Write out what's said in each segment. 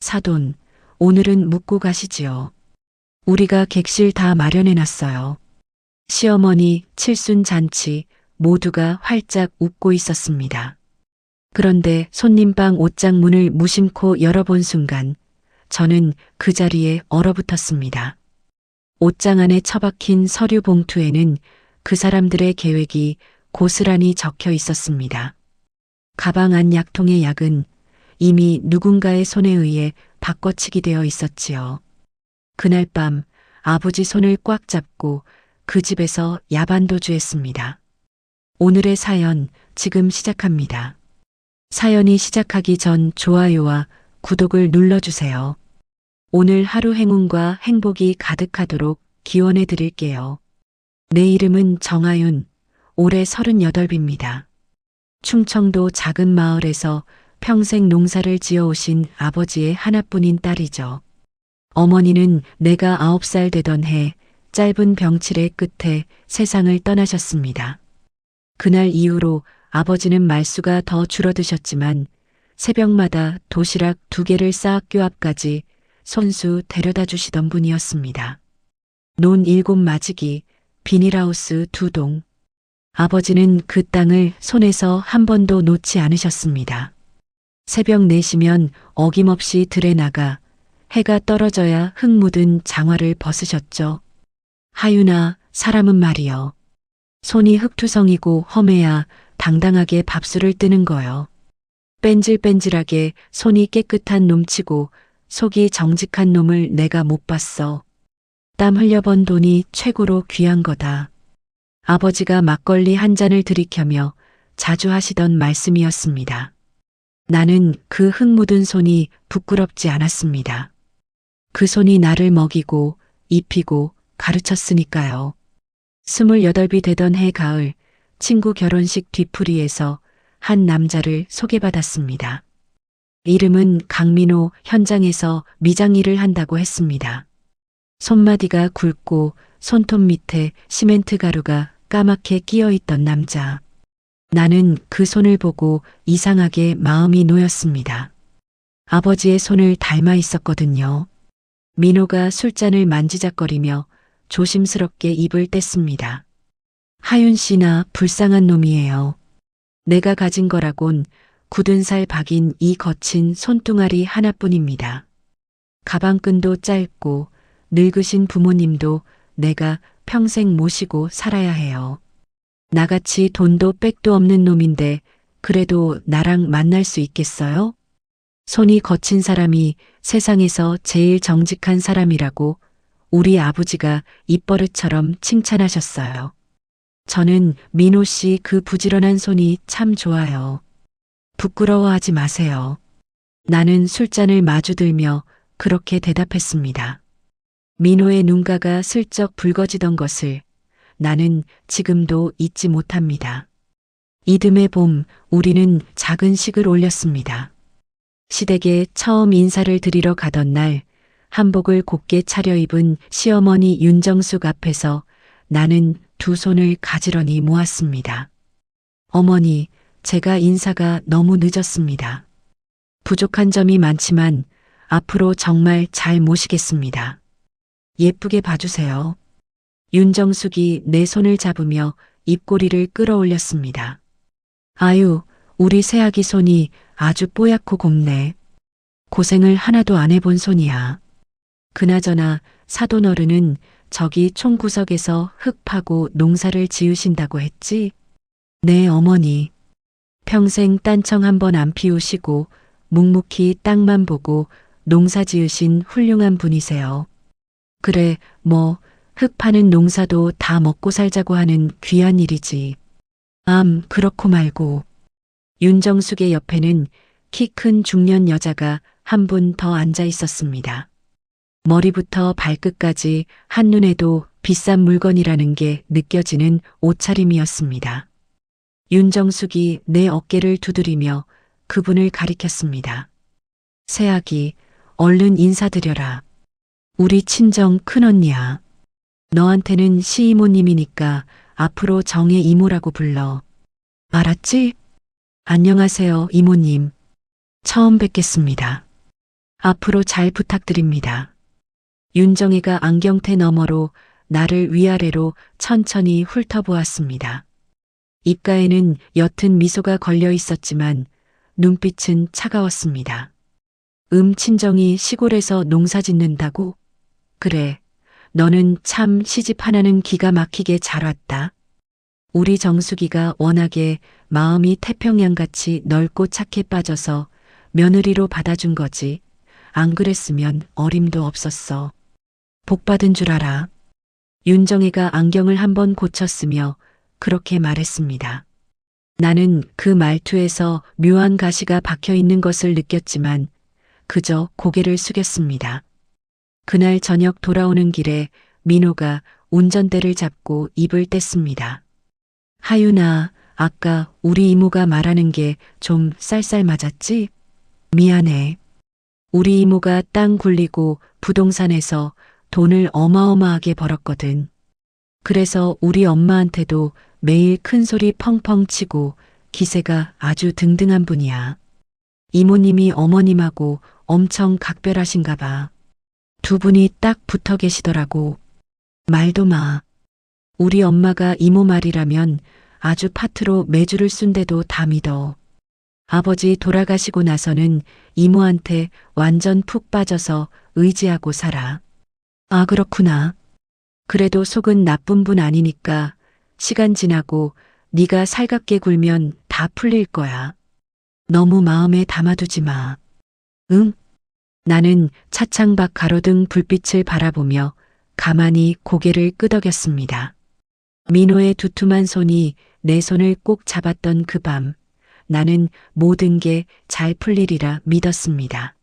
사돈, 오늘은 묵고 가시지요. 우리가 객실 다 마련해놨어요. 시어머니, 칠순 잔치 모두가 활짝 웃고 있었습니다. 그런데 손님방 옷장 문을 무심코 열어본 순간 저는 그 자리에 얼어붙었습니다. 옷장 안에 처박힌 서류 봉투에는 그 사람들의 계획이 고스란히 적혀 있었습니다. 가방 안 약통의 약은 이미 누군가의 손에 의해 바꿔치기 되어 있었지요. 그날 밤 아버지 손을 꽉 잡고 그 집에서 야반도주했습니다. 오늘의 사연 지금 시작합니다. 사연이 시작하기 전 좋아요와 구독을 눌러주세요. 오늘 하루 행운과 행복이 가득하도록 기원해 드릴게요. 내 이름은 정아윤, 올해 38입니다. 충청도 작은 마을에서 평생 농사를 지어오신 아버지의 하나뿐인 딸이죠. 어머니는 내가 9살 되던 해 짧은 병치레 끝에 세상을 떠나셨습니다. 그날 이후로 아버지는 말수가 더 줄어드셨지만 새벽마다 도시락 2개를 쌓아 학교 앞까지 손수 데려다 주시던 분이었습니다. 논 7마지기, 비닐하우스 2동. 아버지는 그 땅을 손에서 한 번도 놓지 않으셨습니다. 새벽 4시면 어김없이 들에 나가 해가 떨어져야 흙 묻은 장화를 벗으셨죠. 하윤아, 사람은 말이여. 손이 흙투성이고 험해야 당당하게 밥술을 뜨는 거요. 뺀질뺀질하게 손이 깨끗한 놈치고 속이 정직한 놈을 내가 못 봤어. 땀 흘려번 돈이 최고로 귀한 거다. 아버지가 막걸리 한 잔을 들이켜며 자주 하시던 말씀이었습니다. 나는 그 흙 묻은 손이 부끄럽지 않았습니다. 그 손이 나를 먹이고 입히고 가르쳤으니까요. 28이 되던 해 가을 친구 결혼식 뒤풀이에서 한 남자를 소개받았습니다. 이름은 강민호, 현장에서 미장 일을 한다고 했습니다. 손마디가 굵고 손톱 밑에 시멘트 가루가 까맣게 끼어 있던 남자. 나는 그 손을 보고 이상하게 마음이 놓였습니다. 아버지의 손을 닮아 있었거든요. 민호가 술잔을 만지작거리며 조심스럽게 입을 뗐습니다. 하윤 씨나 불쌍한 놈이에요. 내가 가진 거라곤 굳은 살 박인 이 거친 손뚱아리 하나뿐입니다. 가방끈도 짧고 늙으신 부모님도 내가 평생 모시고 살아야 해요. 나같이 돈도 빽도 없는 놈인데 그래도 나랑 만날 수 있겠어요? 손이 거친 사람이 세상에서 제일 정직한 사람이라고 우리 아버지가 입버릇처럼 칭찬하셨어요. 저는 민호 씨 그 부지런한 손이 참 좋아요. 부끄러워하지 마세요. 나는 술잔을 마주들며 그렇게 대답했습니다. 민호의 눈가가 슬쩍 붉어지던 것을 나는 지금도 잊지 못합니다. 이듬해 봄 우리는 작은 식을 올렸습니다. 시댁에 처음 인사를 드리러 가던 날 한복을 곱게 차려입은 시어머니 윤정숙 앞에서 나는 두 손을 가지런히 모았습니다. 어머니, 제가 인사가 너무 늦었습니다. 부족한 점이 많지만 앞으로 정말 잘 모시겠습니다. 예쁘게 봐주세요. 윤정숙이 내 손을 잡으며 입꼬리를 끌어올렸습니다. 아유, 우리 새아기 손이 아주 뽀얗고 곱네. 고생을 하나도 안 해본 손이야. 그나저나 사돈 어른은 저기 총구석에서 흙 파고 농사를 지으신다고 했지? 네, 어머니. 평생 딴청 한 번 안 피우시고 묵묵히 땅만 보고 농사 지으신 훌륭한 분이세요. 그래, 뭐 흙 파는 농사도 다 먹고 살자고 하는 귀한 일이지. 그렇고 말고. 윤정숙의 옆에는 키 큰 중년 여자가 한 분 더 앉아 있었습니다. 머리부터 발끝까지 한눈에도 비싼 물건이라는 게 느껴지는 옷차림이었습니다. 윤정숙이 내 어깨를 두드리며 그분을 가리켰습니다. 새아기, 얼른 인사드려라. 우리 친정 큰언니야. 너한테는 시이모님이니까 앞으로 정의 이모라고 불러. 알았지? 안녕하세요, 이모님. 처음 뵙겠습니다. 앞으로 잘 부탁드립니다. 윤정이가 안경테 너머로 나를 위아래로 천천히 훑어보았습니다. 입가에는 옅은 미소가 걸려 있었지만 눈빛은 차가웠습니다. 친정이 시골에서 농사 짓는다고? 그래, 너는 참 시집 하나는 기가 막히게 잘 왔다. 우리 정숙이가 워낙에 마음이 태평양같이 넓고 착해 빠져서 며느리로 받아준 거지. 안 그랬으면 어림도 없었어. 복 받은 줄 알아. 윤정이가 안경을 한번 고쳤으며 그렇게 말했습니다. 나는 그 말투에서 묘한 가시가 박혀 있는 것을 느꼈지만 그저 고개를 숙였습니다. 그날 저녁 돌아오는 길에 민호가 운전대를 잡고 입을 뗐습니다. 하윤아, 아까 우리 이모가 말하는 게 좀 쌀쌀 맞았지? 미안해. 우리 이모가 땅 굴리고 부동산에서 돈을 어마어마하게 벌었거든. 그래서 우리 엄마한테도 매일 큰 소리 펑펑 치고 기세가 아주 등등한 분이야. 이모님이 어머님하고 엄청 각별하신가 봐. 두 분이 딱 붙어 계시더라고. 말도 마. 우리 엄마가 이모 말이라면 아주 파트로 매주를 쓴데도 다 믿어. 아버지 돌아가시고 나서는 이모한테 완전 푹 빠져서 의지하고 살아. 아, 그렇구나. 그래도 속은 나쁜 분 아니니까 시간 지나고 네가 살갑게 굴면 다 풀릴 거야. 너무 마음에 담아두지 마. 응? 나는 차창 밖 가로등 불빛을 바라보며 가만히 고개를 끄덕였습니다. 민호의 두툼한 손이 내 손을 꼭 잡았던 그 밤, 나는 모든 게 잘 풀리리라 믿었습니다.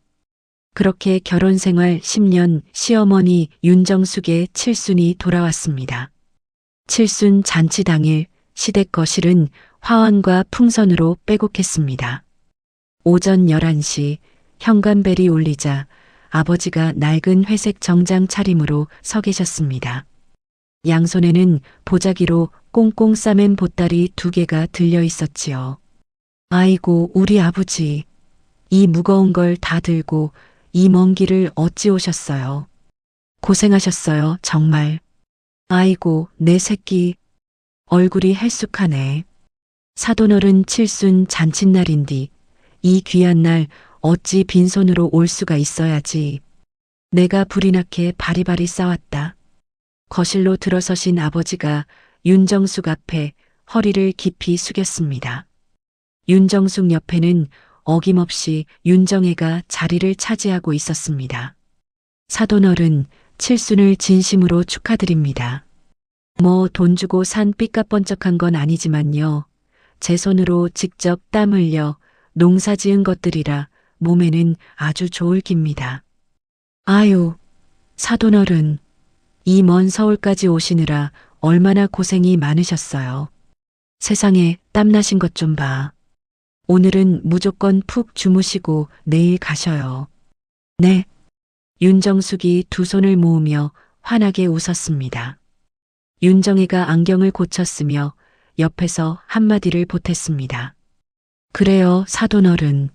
그렇게 결혼 생활 10년 시어머니 윤정숙의 칠순이 돌아왔습니다. 칠순 잔치 당일 시댁 거실은 화환과 풍선으로 빼곡했습니다. 오전 11시 현관벨이 울리자 아버지가 낡은 회색 정장 차림으로 서 계셨습니다. 양손에는 보자기로 꽁꽁 싸맨 보따리 2개가 들려 있었지요. 아이고, 우리 아버지. 이 무거운 걸 다 들고 이 먼 길을 어찌 오셨어요? 고생하셨어요, 정말. 아이고, 내 새끼. 얼굴이 헬쑥하네. 사돈어른 칠순 잔칫날인디 이 귀한 날 어찌 빈손으로 올 수가 있어야지. 내가 불이 나게 바리바리 싸웠다. 거실로 들어서신 아버지가 윤정숙 앞에 허리를 깊이 숙였습니다. 윤정숙 옆에는 어김없이 윤정애가 자리를 차지하고 있었습니다. 사돈어른, 칠순을 진심으로 축하드립니다. 뭐 돈 주고 산 삐까뻔쩍한 건 아니지만요. 제 손으로 직접 땀 흘려 농사 지은 것들이라 몸에는 아주 좋을 깁니다. 아유, 사돈어른, 이 먼 서울까지 오시느라 얼마나 고생이 많으셨어요. 세상에 땀나신 것 좀 봐. 오늘은 무조건 푹 주무시고 내일 가셔요. 네. 윤정숙이 두 손을 모으며 환하게 웃었습니다. 윤정이가 안경을 고쳤으며 옆에서 한마디를 보탰습니다. 그래요, 사돈어른.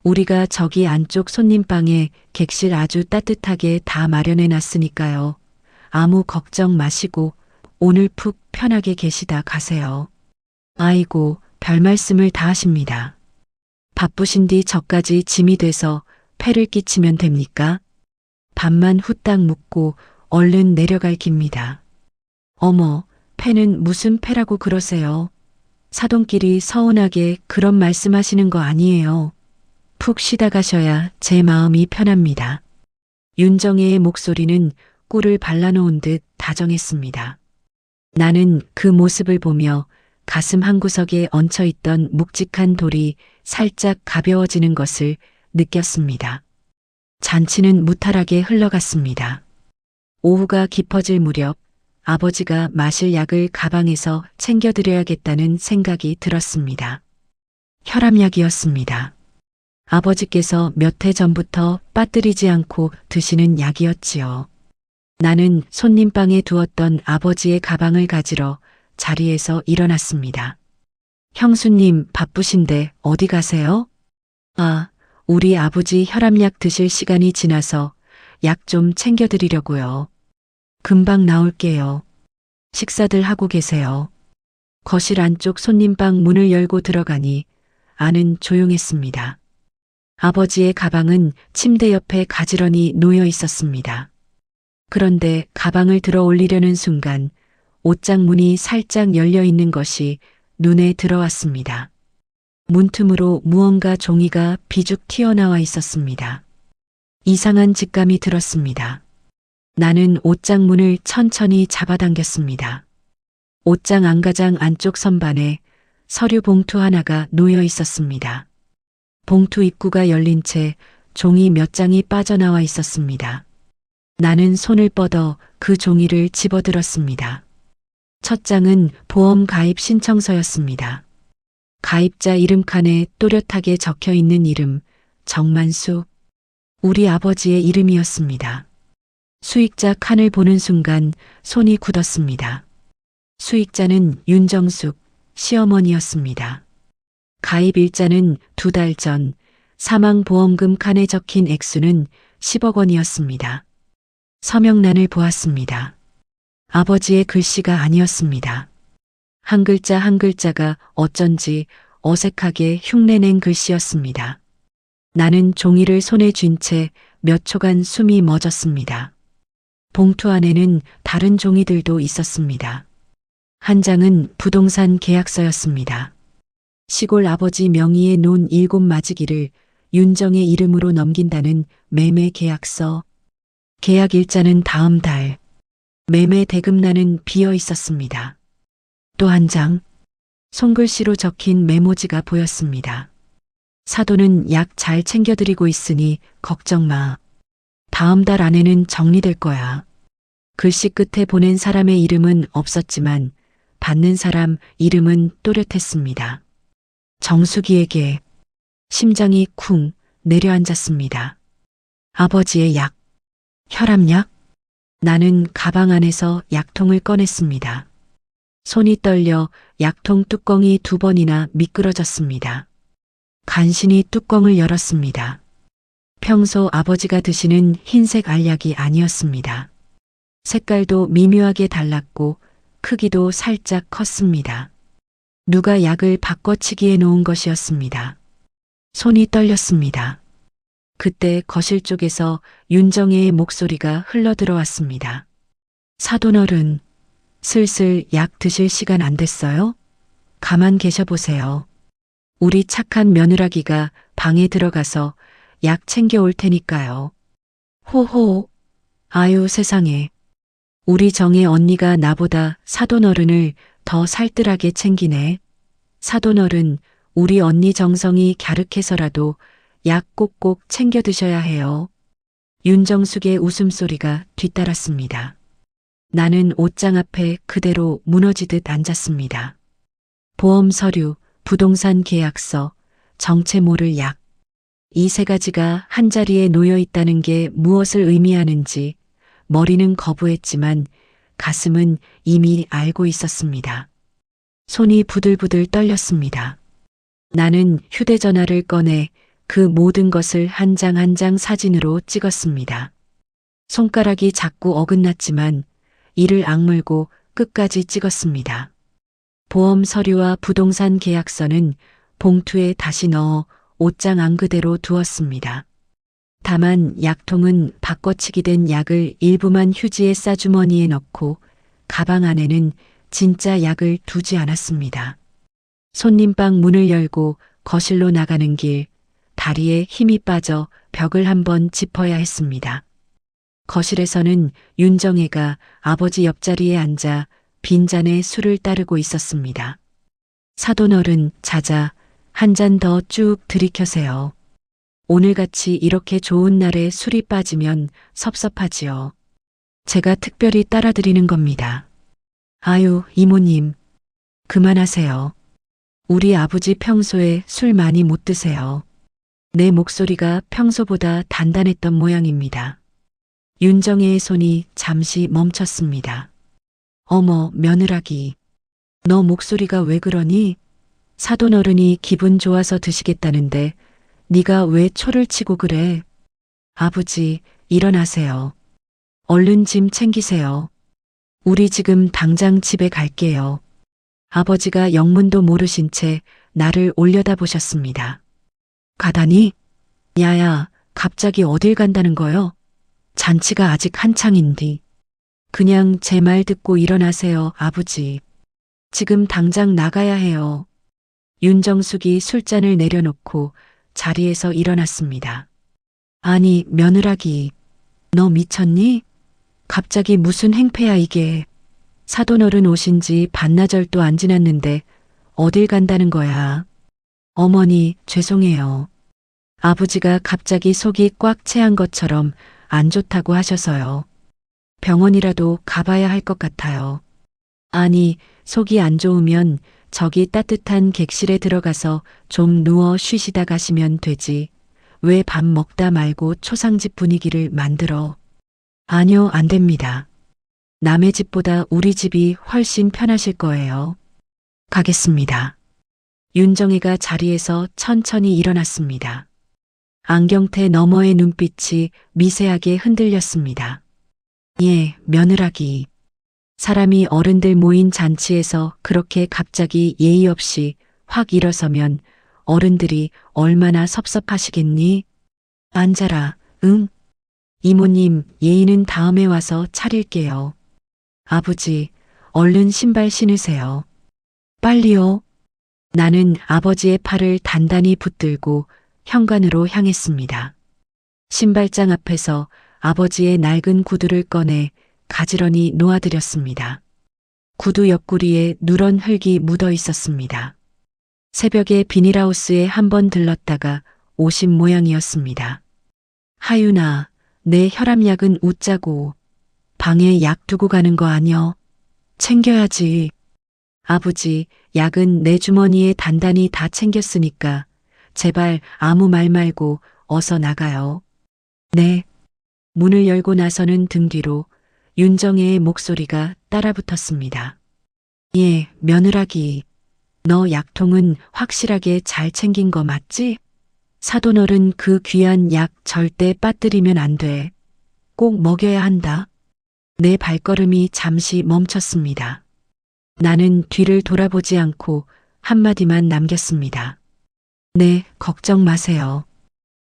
우리가 저기 안쪽 손님방에 객실 아주 따뜻하게 다 마련해 놨으니까요. 아무 걱정 마시고 오늘 푹 편하게 계시다 가세요. 아이고, 별 말씀을 다 하십니다. 바쁘신 뒤 저까지 짐이 돼서 폐를 끼치면 됩니까? 밥만 후딱 묻고 얼른 내려갈 깁니다. 어머, 폐는 무슨 폐라고 그러세요? 사돈끼리 서운하게 그런 말씀하시는 거 아니에요. 푹 쉬다 가셔야 제 마음이 편합니다. 윤정애의 목소리는 꿀을 발라놓은 듯 다정했습니다. 나는 그 모습을 보며 가슴 한구석에 얹혀있던 묵직한 돌이 살짝 가벼워지는 것을 느꼈습니다. 잔치는 무탈하게 흘러갔습니다. 오후가 깊어질 무렵 아버지가 마실 약을 가방에서 챙겨드려야겠다는 생각이 들었습니다. 혈압약이었습니다. 아버지께서 몇 해 전부터 빠뜨리지 않고 드시는 약이었지요. 나는 손님방에 두었던 아버지의 가방을 가지러 자리에서 일어났습니다. 형수님 바쁘신데 어디 가세요? 아, 우리 아버지 혈압약 드실 시간이 지나서 약 좀 챙겨드리려고요. 금방 나올게요. 식사들 하고 계세요. 거실 안쪽 손님방 문을 열고 들어가니 안은 조용했습니다. 아버지의 가방은 침대 옆에 가지런히 놓여 있었습니다. 그런데 가방을 들어 올리려는 순간 옷장 문이 살짝 열려 있는 것이 눈에 들어왔습니다. 문틈으로 무언가 종이가 비죽 튀어나와 있었습니다. 이상한 직감이 들었습니다. 나는 옷장 문을 천천히 잡아당겼습니다. 옷장 안가장 안쪽 선반에 서류 봉투 하나가 놓여 있었습니다. 봉투 입구가 열린 채 종이 몇 장이 빠져나와 있었습니다. 나는 손을 뻗어 그 종이를 집어들었습니다. 첫 장은 보험 가입 신청서였습니다. 가입자 이름 칸에 또렷하게 적혀 있는 이름, 정만수. 우리 아버지의 이름이었습니다. 수익자 칸을 보는 순간 손이 굳었습니다. 수익자는 윤정숙, 시어머니였습니다. 가입 일자는 2달 전, 사망보험금 칸에 적힌 액수는 10억 원이었습니다. 서명란을 보았습니다. 아버지의 글씨가 아니었습니다. 한 글자 한 글자가 어쩐지 어색하게 흉내낸 글씨였습니다. 나는 종이를 손에 쥔 채 몇 초간 숨이 멎었습니다. 봉투 안에는 다른 종이들도 있었습니다. 한 장은 부동산 계약서였습니다. 시골 아버지 명의의 논 7마지기를 윤정의 이름으로 넘긴다는 매매 계약서. 계약 일자는 다음 달. 매매 대금란은 비어 있었습니다. 또 한 장, 손글씨로 적힌 메모지가 보였습니다. 사돈은 약 잘 챙겨드리고 있으니 걱정 마. 다음 달 안에는 정리될 거야. 글씨 끝에 보낸 사람의 이름은 없었지만 받는 사람 이름은 또렷했습니다. 정수기에게. 심장이 쿵 내려앉았습니다. 아버지의 약, 혈압약? 나는 가방 안에서 약통을 꺼냈습니다. 손이 떨려 약통 뚜껑이 2번이나 미끄러졌습니다. 간신히 뚜껑을 열었습니다. 평소 아버지가 드시는 흰색 알약이 아니었습니다. 색깔도 미묘하게 달랐고 크기도 살짝 컸습니다. 누가 약을 바꿔치기해 놓은 것이었습니다. 손이 떨렸습니다. 그때 거실 쪽에서 윤정혜의 목소리가 흘러들어왔습니다. 사돈어른, 슬슬 약 드실 시간 안 됐어요? 가만 계셔 보세요. 우리 착한 며느라기가 방에 들어가서 약 챙겨올 테니까요. 호호. 아유 세상에. 우리 정혜 언니가 나보다 사돈어른을 더 살뜰하게 챙기네. 사돈어른, 우리 언니 정성이 갸륵해서라도 약 꼭꼭 챙겨 드셔야 해요. 윤정숙의 웃음소리가 뒤따랐습니다. 나는 옷장 앞에 그대로 무너지듯 앉았습니다. 보험 서류, 부동산 계약서, 정체 모를 약. 이 3가지가 한자리에 놓여 있다는 게 무엇을 의미하는지 머리는 거부했지만 가슴은 이미 알고 있었습니다. 손이 부들부들 떨렸습니다. 나는 휴대전화를 꺼내 그 모든 것을 한 장 한 장 사진으로 찍었습니다. 손가락이 자꾸 어긋났지만 이를 악물고 끝까지 찍었습니다. 보험 서류와 부동산 계약서는 봉투에 다시 넣어 옷장 안 그대로 두었습니다. 다만 약통은 바꿔치기 된 약을 일부만 휴지의 싸주머니에 넣고 가방 안에는 진짜 약을 두지 않았습니다. 손님방 문을 열고 거실로 나가는 길, 다리에 힘이 빠져 벽을 한번 짚어야 했습니다. 거실에서는 윤정혜가 아버지 옆자리에 앉아 빈잔에 술을 따르고 있었습니다. 사돈어른, 자자, 한 잔 더 쭉 들이켜세요. 오늘같이 이렇게 좋은 날에 술이 빠지면 섭섭하지요. 제가 특별히 따라드리는 겁니다. 아유, 이모님. 그만하세요. 우리 아버지 평소에 술 많이 못 드세요. 내 목소리가 평소보다 단단했던 모양입니다. 윤정혜의 손이 잠시 멈췄습니다. 어머, 며느라기. 너 목소리가 왜 그러니? 사돈어른이 기분 좋아서 드시겠다는데 네가 왜 초를 치고 그래? 아버지, 일어나세요. 얼른 짐 챙기세요. 우리 지금 당장 집에 갈게요. 아버지가 영문도 모르신 채 나를 올려다보셨습니다. 가다니? 야야, 갑자기 어딜 간다는 거요? 잔치가 아직 한창인디. 그냥 제 말 듣고 일어나세요, 아버지. 지금 당장 나가야 해요. 윤정숙이 술잔을 내려놓고 자리에서 일어났습니다. 아니, 며느라기. 너 미쳤니? 갑자기 무슨 행패야 이게. 사돈어른 오신 지 반나절도 안 지났는데 어딜 간다는 거야. 어머니, 죄송해요. 아버지가 갑자기 속이 꽉 채한 것처럼 안 좋다고 하셔서요. 병원이라도 가봐야 할 것 같아요. 아니, 속이 안 좋으면 저기 따뜻한 객실에 들어가서 좀 누워 쉬시다 가시면 되지. 왜 밥 먹다 말고 초상집 분위기를 만들어? 아니요, 안 됩니다. 남의 집보다 우리 집이 훨씬 편하실 거예요. 가겠습니다. 윤정이가 자리에서 천천히 일어났습니다. 안경테 너머의 눈빛이 미세하게 흔들렸습니다. 예, 며느라기. 사람이 어른들 모인 잔치에서 그렇게 갑자기 예의 없이 확 일어서면 어른들이 얼마나 섭섭하시겠니? 앉아라, 응? 이모님, 예의는 다음에 와서 차릴게요. 아버지, 얼른 신발 신으세요. 빨리요. 나는 아버지의 팔을 단단히 붙들고 현관으로 향했습니다. 신발장 앞에서 아버지의 낡은 구두를 꺼내 가지런히 놓아드렸습니다. 구두 옆구리에 누런 흙이 묻어 있었습니다. 새벽에 비닐하우스에 한번 들렀다가 오신 모양이었습니다. 하윤아, 내 혈압약은 웃자고. 방에 약 두고 가는 거 아니여? 챙겨야지. 아버지, 약은 내 주머니에 단단히 다 챙겼으니까 제발 아무 말 말고 어서 나가요. 네. 문을 열고 나서는 등 뒤로 윤정혜의 목소리가 따라붙었습니다. 예, 며느라기. 너 약통은 확실하게 잘 챙긴 거 맞지? 사돈어른 그 귀한 약 절대 빠뜨리면 안 돼. 꼭 먹여야 한다. 내 발걸음이 잠시 멈췄습니다. 나는 뒤를 돌아보지 않고 한마디만 남겼습니다. 네, 걱정 마세요.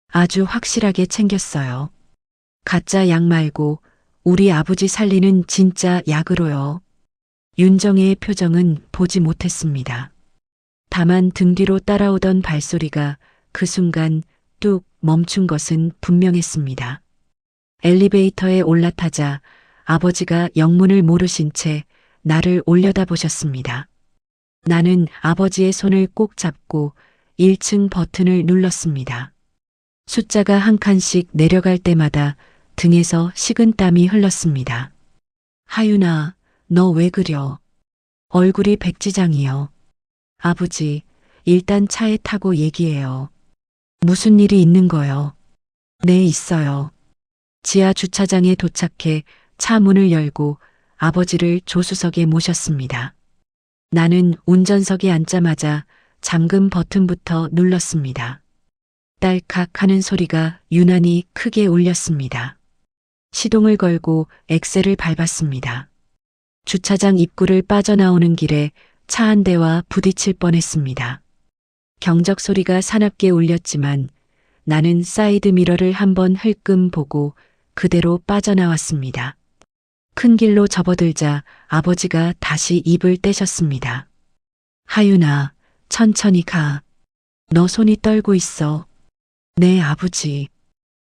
아주 확실하게 챙겼어요. 가짜 약 말고 우리 아버지 살리는 진짜 약으로요. 윤정혜의 표정은 보지 못했습니다. 다만 등 뒤로 따라오던 발소리가 그 순간 뚝 멈춘 것은 분명했습니다. 엘리베이터에 올라타자 아버지가 영문을 모르신 채 나를 올려다보셨습니다. 나는 아버지의 손을 꼭 잡고 1층 버튼을 눌렀습니다. 숫자가 한 칸씩 내려갈 때마다 등에서 식은땀이 흘렀습니다. 하윤아, 너 왜 그려? 얼굴이 백지장이여. 아버지, 일단 차에 타고 얘기해요. 무슨 일이 있는 거요? 네, 있어요. 지하 주차장에 도착해 차 문을 열고 아버지를 조수석에 모셨습니다. 나는 운전석에 앉자마자 잠금 버튼부터 눌렀습니다. 딸칵 하는 소리가 유난히 크게 울렸습니다. 시동을 걸고 엑셀을 밟았습니다. 주차장 입구를 빠져나오는 길에 차 한 대와 부딪힐 뻔했습니다. 경적 소리가 사납게 울렸지만 나는 사이드 미러를 한번 흘끔 보고 그대로 빠져나왔습니다. 큰 길로 접어들자 아버지가 다시 입을 떼셨습니다. 하윤아, 천천히 가. 너 손이 떨고 있어. 네, 아버지.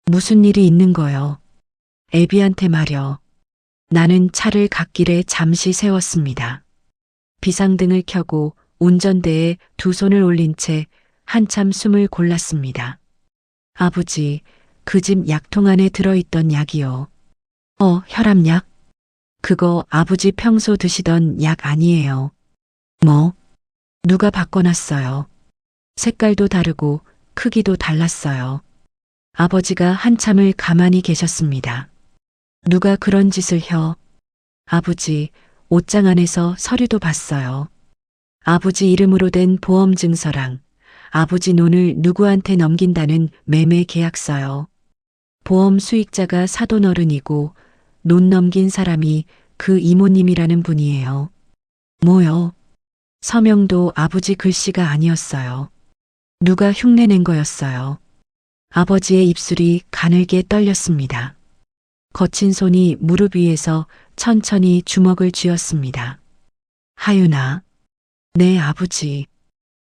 무슨 일이 있는 거요? 애비한테 말여. 나는 차를 갓길에 잠시 세웠습니다. 비상등을 켜고 운전대에 두 손을 올린 채 한참 숨을 골랐습니다. 아버지, 그 집 약통 안에 들어있던 약이요. 혈압약? 그거 아버지 평소 드시던 약 아니에요. 뭐? 누가 바꿔놨어요. 색깔도 다르고 크기도 달랐어요. 아버지가 한참을 가만히 계셨습니다. 누가 그런 짓을 혀? 아버지, 옷장 안에서 서류도 봤어요. 아버지 이름으로 된 보험 증서랑 아버지 논을 누구한테 넘긴다는 매매 계약서요. 보험 수익자가 사돈 어른이고 논 넘긴 사람이 그 이모님이라는 분이에요. 뭐요? 서명도 아버지 글씨가 아니었어요. 누가 흉내낸 거였어요. 아버지의 입술이 가늘게 떨렸습니다. 거친 손이 무릎 위에서 천천히 주먹을 쥐었습니다. 하윤아, 내 아버지.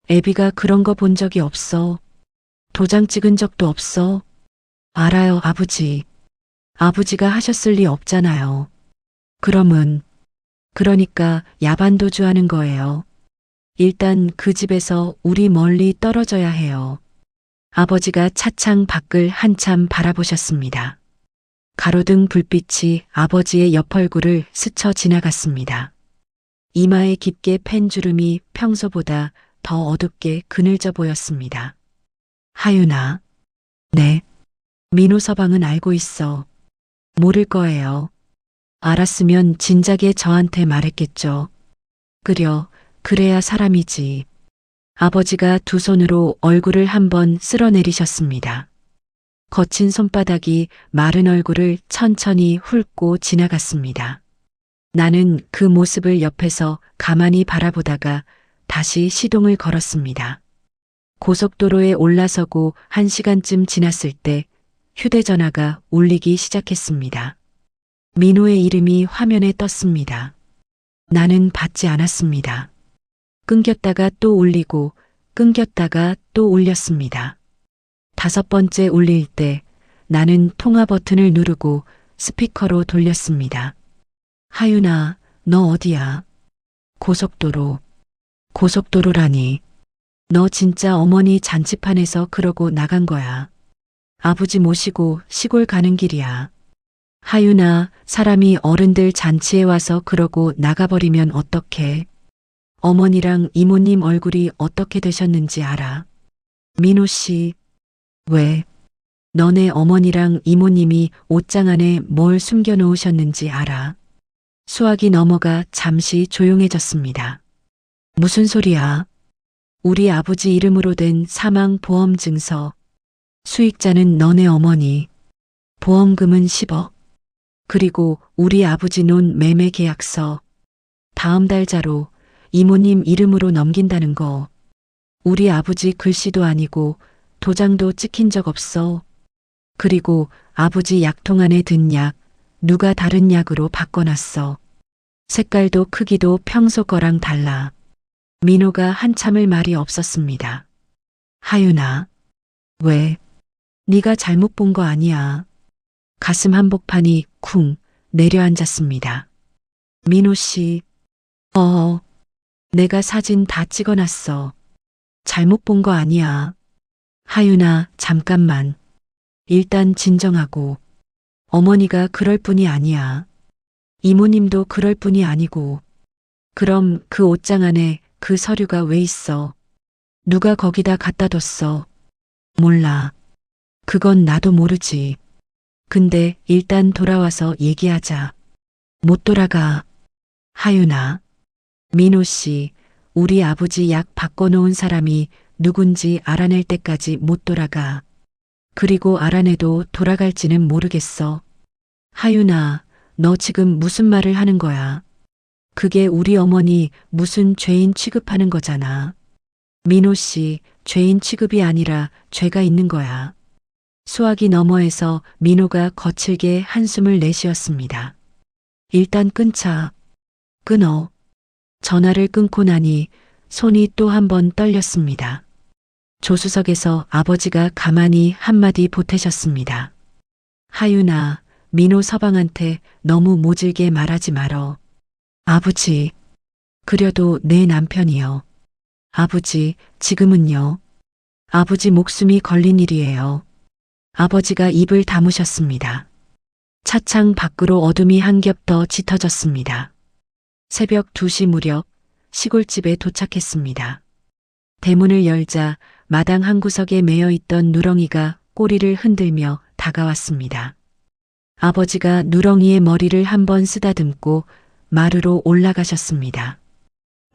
애비가 그런 거 본 적이 없어. 도장 찍은 적도 없어. 알아요, 아버지. 아버지가 하셨을 리 없잖아요. 그러니까 야반도주 하는 거예요. 일단 그 집에서 우리 멀리 떨어져야 해요. 아버지가 차창 밖을 한참 바라보셨습니다. 가로등 불빛이 아버지의 옆 얼굴을 스쳐 지나갔습니다. 이마에 깊게 팬 주름이 평소보다 더 어둡게 그늘져 보였습니다. 하윤아. 네. 민호 서방은 알고 있어. 모를 거예요. 알았으면 진작에 저한테 말했겠죠. 그래야 사람이지. 아버지가 두 손으로 얼굴을 한번 쓸어내리셨습니다. 거친 손바닥이 마른 얼굴을 천천히 훑고 지나갔습니다. 나는 그 모습을 옆에서 가만히 바라보다가 다시 시동을 걸었습니다. 고속도로에 올라서고 1시간쯤 지났을 때 휴대전화가 울리기 시작했습니다. 민호의 이름이 화면에 떴습니다. 나는 받지 않았습니다. 끊겼다가 또 울리고 끊겼다가 또 울렸습니다. 5번째 울릴 때 나는 통화 버튼을 누르고 스피커로 돌렸습니다. 하윤아, 너 어디야? 고속도로라니. 너 진짜 어머니 잔치판에서 그러고 나간 거야. 아버지 모시고 시골 가는 길이야. 하윤아, 사람이 어른들 잔치에 와서 그러고 나가버리면 어떡해? 어머니랑 이모님 얼굴이 어떻게 되셨는지 알아? 민호 씨, 왜? 너네 어머니랑 이모님이 옷장 안에 뭘 숨겨놓으셨는지 알아? 수화기 넘어가 잠시 조용해졌습니다. 무슨 소리야? 우리 아버지 이름으로 된 사망보험증서. 수익자는 너네 어머니. 보험금은 10억. 그리고 우리 아버지 논 매매 계약서. 다음 달자로 이모님 이름으로 넘긴다는 거. 우리 아버지 글씨도 아니고 도장도 찍힌 적 없어. 그리고 아버지 약통 안에 든 약, 누가 다른 약으로 바꿔놨어. 색깔도 크기도 평소 거랑 달라. 민호가 한참을 말이 없었습니다. 하윤아, 왜? 네가 잘못 본 거 아니야. 가슴 한복판이 쿵 내려앉았습니다. 민호 씨, 내가 사진 다 찍어놨어. 잘못 본 거 아니야. 하윤아, 잠깐만. 일단 진정하고. 어머니가 그럴 뿐이 아니야. 이모님도 그럴 뿐이 아니고. 그럼 그 옷장 안에 그 서류가 왜 있어? 누가 거기다 갖다 뒀어? 몰라. 그건 나도 모르지. 근데 일단 돌아와서 얘기하자. 못 돌아가. 하윤아. 민호 씨, 우리 아버지 약 바꿔놓은 사람이 누군지 알아낼 때까지 못 돌아가. 그리고 알아내도 돌아갈지는 모르겠어. 하윤아, 너 지금 무슨 말을 하는 거야? 그게 우리 어머니 무슨 죄인 취급하는 거잖아. 민호 씨, 죄인 취급이 아니라 죄가 있는 거야. 수화기 너머에서 민호가 거칠게 한숨을 내쉬었습니다. 일단 끊자. 끊어. 전화를 끊고 나니 손이 또 한 번 떨렸습니다. 조수석에서 아버지가 가만히 한마디 보태셨습니다. 하윤아, 민호 서방한테 너무 모질게 말하지 말어. 아버지, 그려도 내 남편이요. 아버지, 지금은요. 아버지 목숨이 걸린 일이에요. 아버지가 입을 다무셨습니다. 차창 밖으로 어둠이 한 겹 더 짙어졌습니다. 새벽 2시 무렵 시골집에 도착했습니다. 대문을 열자 마당 한 구석에 매여 있던 누렁이가 꼬리를 흔들며 다가왔습니다. 아버지가 누렁이의 머리를 한번 쓰다듬고 마루로 올라가셨습니다.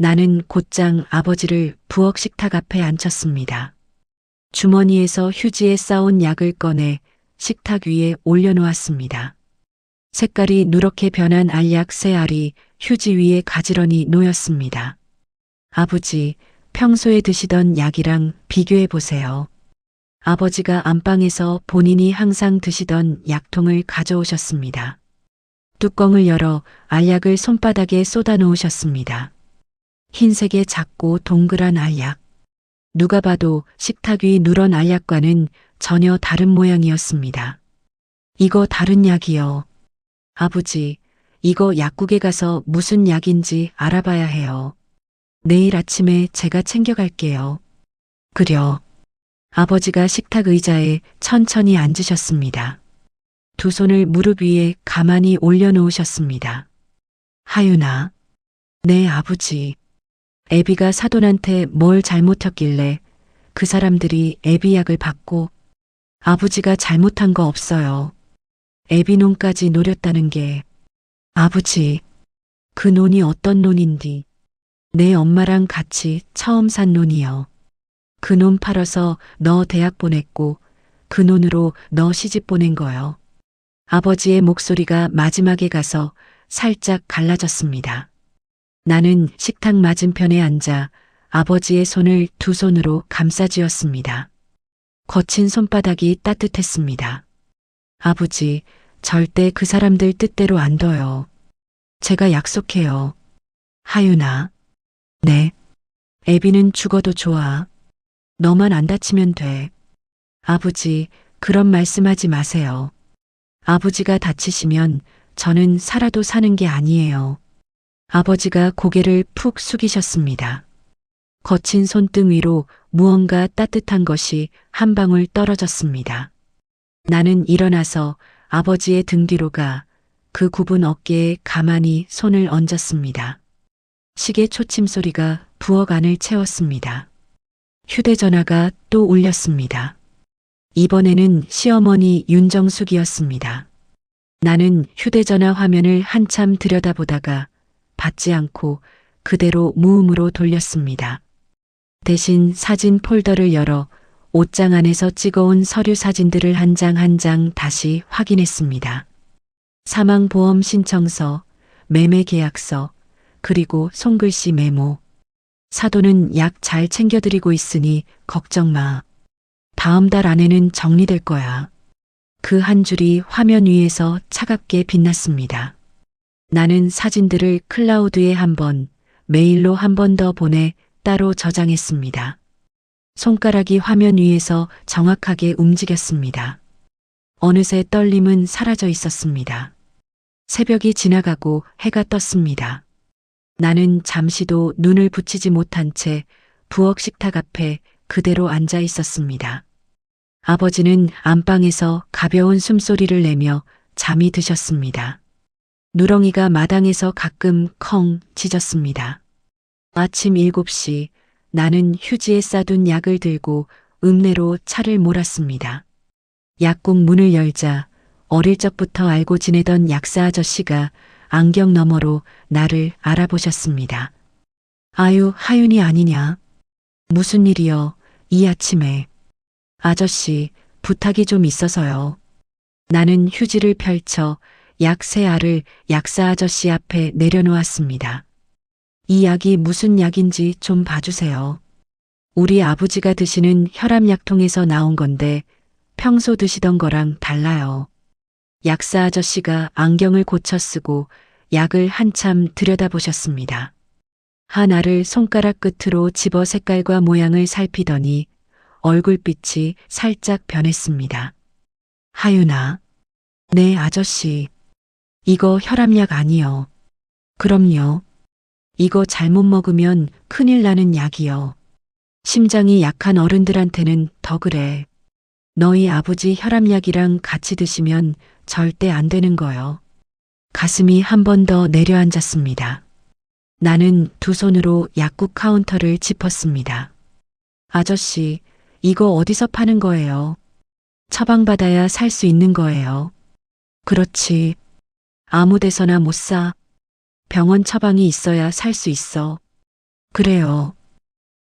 나는 곧장 아버지를 부엌 식탁 앞에 앉혔습니다. 주머니에서 휴지에 싸온 약을 꺼내 식탁 위에 올려놓았습니다. 색깔이 누렇게 변한 알약 3알이 휴지 위에 가지런히 놓였습니다. 아버지, 평소에 드시던 약이랑 비교해 보세요. 아버지가 안방에서 본인이 항상 드시던 약통을 가져오셨습니다. 뚜껑을 열어 알약을 손바닥에 쏟아 놓으셨습니다. 흰색의 작고 동그란 알약. 누가 봐도 식탁 위 누런 알약과는 전혀 다른 모양이었습니다. 이거 다른 약이요. 아버지, 이거 약국에 가서 무슨 약인지 알아봐야 해요. 내일 아침에 제가 챙겨갈게요. 그려. 아버지가 식탁 의자에 천천히 앉으셨습니다. 두 손을 무릎 위에 가만히 올려놓으셨습니다. 하윤아. 네, 아버지. 애비가 사돈한테 뭘 잘못했길래 그 사람들이 애비 약을 받고 아버지가 잘못한 거 없어요. 애비 논까지 노렸다는 게 아버지, 그 논이 어떤 논인디? 내 엄마랑 같이 처음 산 논이요. 그 논 팔아서 너 대학 보냈고 그 논으로 너 시집 보낸 거요. 아버지의 목소리가 마지막에 가서 살짝 갈라졌습니다. 나는 식탁 맞은편에 앉아 아버지의 손을 두 손으로 감싸쥐었습니다. 거친 손바닥이 따뜻했습니다. 아버지, 절대 그 사람들 뜻대로 안 둬요. 제가 약속해요. 하윤아. 네. 애비는 죽어도 좋아. 너만 안 다치면 돼. 아버지, 그런 말씀하지 마세요. 아버지가 다치시면 저는 살아도 사는 게 아니에요. 아버지가 고개를 푹 숙이셨습니다. 거친 손등 위로 무언가 따뜻한 것이 한 방울 떨어졌습니다. 나는 일어나서 아버지의 등 뒤로 가 그 굽은 어깨에 가만히 손을 얹었습니다. 시계 초침 소리가 부엌 안을 채웠습니다. 휴대전화가 또 울렸습니다. 이번에는 시어머니 윤정숙이었습니다. 나는 휴대전화 화면을 한참 들여다보다가 받지 않고 그대로 무음으로 돌렸습니다. 대신 사진 폴더를 열어 옷장 안에서 찍어온 서류 사진들을 한 장 한 장 다시 확인했습니다. 사망보험 신청서, 매매계약서, 그리고 손글씨 메모. 사돈은 약 잘 챙겨드리고 있으니 걱정 마. 다음 달 안에는 정리될 거야. 그 한 줄이 화면 위에서 차갑게 빛났습니다. 나는 사진들을 클라우드에 한 번, 메일로 한 번 더 보내 따로 저장했습니다. 손가락이 화면 위에서 정확하게 움직였습니다. 어느새 떨림은 사라져 있었습니다. 새벽이 지나가고 해가 떴습니다. 나는 잠시도 눈을 붙이지 못한 채 부엌 식탁 앞에 그대로 앉아 있었습니다. 아버지는 안방에서 가벼운 숨소리를 내며 잠이 드셨습니다. 누렁이가 마당에서 가끔 컹 짖었습니다. 아침 7시 나는 휴지에 싸둔 약을 들고 읍내로 차를 몰았습니다. 약국 문을 열자 어릴 적부터 알고 지내던 약사 아저씨가 안경 너머로 나를 알아보셨습니다. 아유, 하윤이 아니냐? 무슨 일이여, 이 아침에. 아저씨, 부탁이 좀 있어서요. 나는 휴지를 펼쳐 약 3알을 약사 아저씨 앞에 내려놓았습니다. 이 약이 무슨 약인지 좀 봐주세요. 우리 아버지가 드시는 혈압약통에서 나온 건데 평소 드시던 거랑 달라요. 약사 아저씨가 안경을 고쳐 쓰고 약을 한참 들여다보셨습니다. 한 알을 손가락 끝으로 집어 색깔과 모양을 살피더니 얼굴빛이 살짝 변했습니다. 하윤아. 네, 아저씨. 이거 혈압약 아니요. 그럼요. 이거 잘못 먹으면 큰일 나는 약이요. 심장이 약한 어른들한테는 더 그래. 너희 아버지 혈압약이랑 같이 드시면 절대 안 되는 거요. 가슴이 한 번 더 내려앉았습니다. 나는 두 손으로 약국 카운터를 짚었습니다. 아저씨, 이거 어디서 파는 거예요? 처방받아야 살 수 있는 거예요. 그렇지. 아무 데서나 못 사. 병원 처방이 있어야 살 수 있어. 그래요.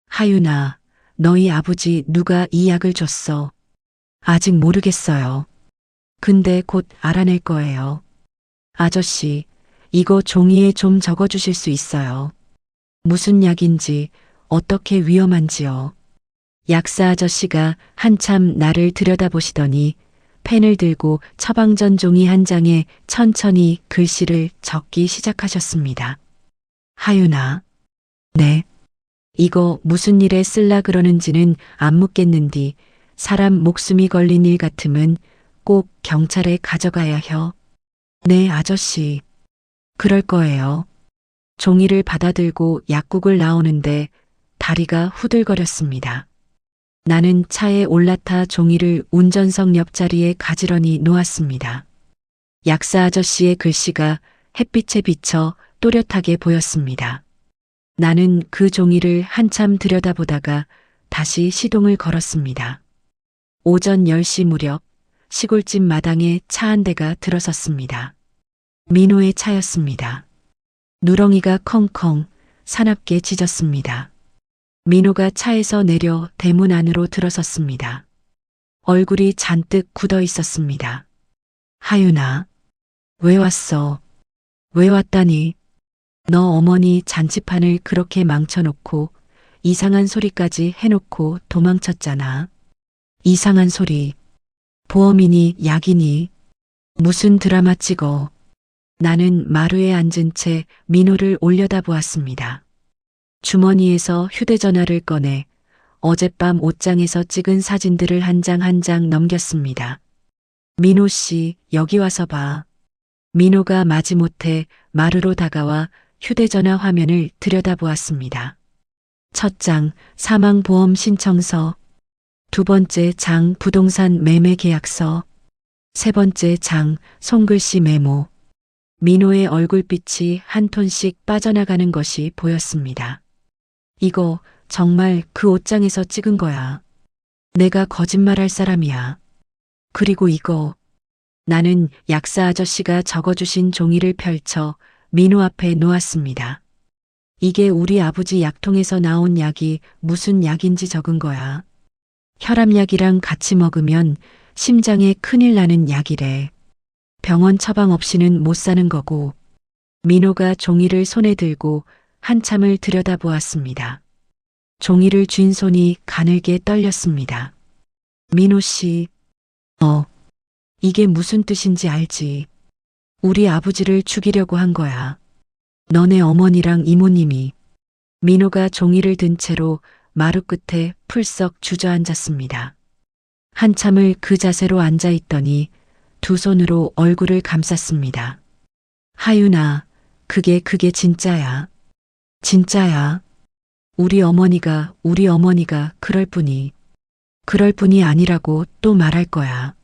하윤아, 너희 아버지 누가 이 약을 줬어? 아직 모르겠어요. 근데 곧 알아낼 거예요. 아저씨, 이거 종이에 좀 적어주실 수 있어요. 무슨 약인지, 어떻게 위험한지요. 약사 아저씨가 한참 나를 들여다보시더니 펜을 들고 처방전 종이 한 장에 천천히 글씨를 적기 시작하셨습니다. 하윤아, 네. 이거 무슨 일에 쓸라 그러는지는 안 묻겠는디 사람 목숨이 걸린 일 같으면 꼭 경찰에 가져가야 혀. 네, 아저씨. 그럴 거예요. 종이를 받아들고 약국을 나오는데 다리가 후들거렸습니다. 나는 차에 올라타 종이를 운전석 옆자리에 가지런히 놓았습니다. 약사 아저씨의 글씨가 햇빛에 비쳐 또렷하게 보였습니다. 나는 그 종이를 한참 들여다보다가 다시 시동을 걸었습니다. 오전 10시 무렵 시골집 마당에 차 한 대가 들어섰습니다. 민호의 차였습니다. 누렁이가 컹컹 사납게 짖었습니다. 민호가 차에서 내려 대문 안으로 들어섰습니다. 얼굴이 잔뜩 굳어 있었습니다. 하윤아, 왜 왔어? 왜 왔다니? 너 어머니 잔치판을 그렇게 망쳐놓고 이상한 소리까지 해놓고 도망쳤잖아. 이상한 소리. 보험이니 약이니. 무슨 드라마 찍어. 나는 마루에 앉은 채 민호를 올려다보았습니다. 주머니에서 휴대전화를 꺼내 어젯밤 옷장에서 찍은 사진들을 한 장 한 장 넘겼습니다. 민호 씨, 여기 와서 봐. 민호가 마지못해 마루로 다가와 휴대전화 화면을 들여다보았습니다. 첫 장, 사망보험 신청서. 두 번째 장, 부동산 매매 계약서. 세 번째 장, 손글씨 메모. 민호의 얼굴빛이 한 톤씩 빠져나가는 것이 보였습니다. 이거 정말 그 옷장에서 찍은 거야. 내가 거짓말할 사람이야. 그리고 이거. 나는 약사 아저씨가 적어주신 종이를 펼쳐 민호 앞에 놓았습니다. 이게 우리 아버지 약통에서 나온 약이 무슨 약인지 적은 거야. 혈압약이랑 같이 먹으면 심장에 큰일 나는 약이래. 병원 처방 없이는 못 사는 거고. 민호가 종이를 손에 들고 한참을 들여다보았습니다. 종이를 쥔 손이 가늘게 떨렸습니다. 민호 씨, 이게 무슨 뜻인지 알지? 우리 아버지를 죽이려고 한 거야. 너네 어머니랑 이모님이. 민호가 종이를 든 채로 마루 끝에 풀썩 주저앉았습니다. 한참을 그 자세로 앉아 있더니 두 손으로 얼굴을 감쌌습니다. 하윤아, 그게 진짜야. 진짜야. 우리 어머니가 그럴 뿐이 아니라고 또 말할 거야.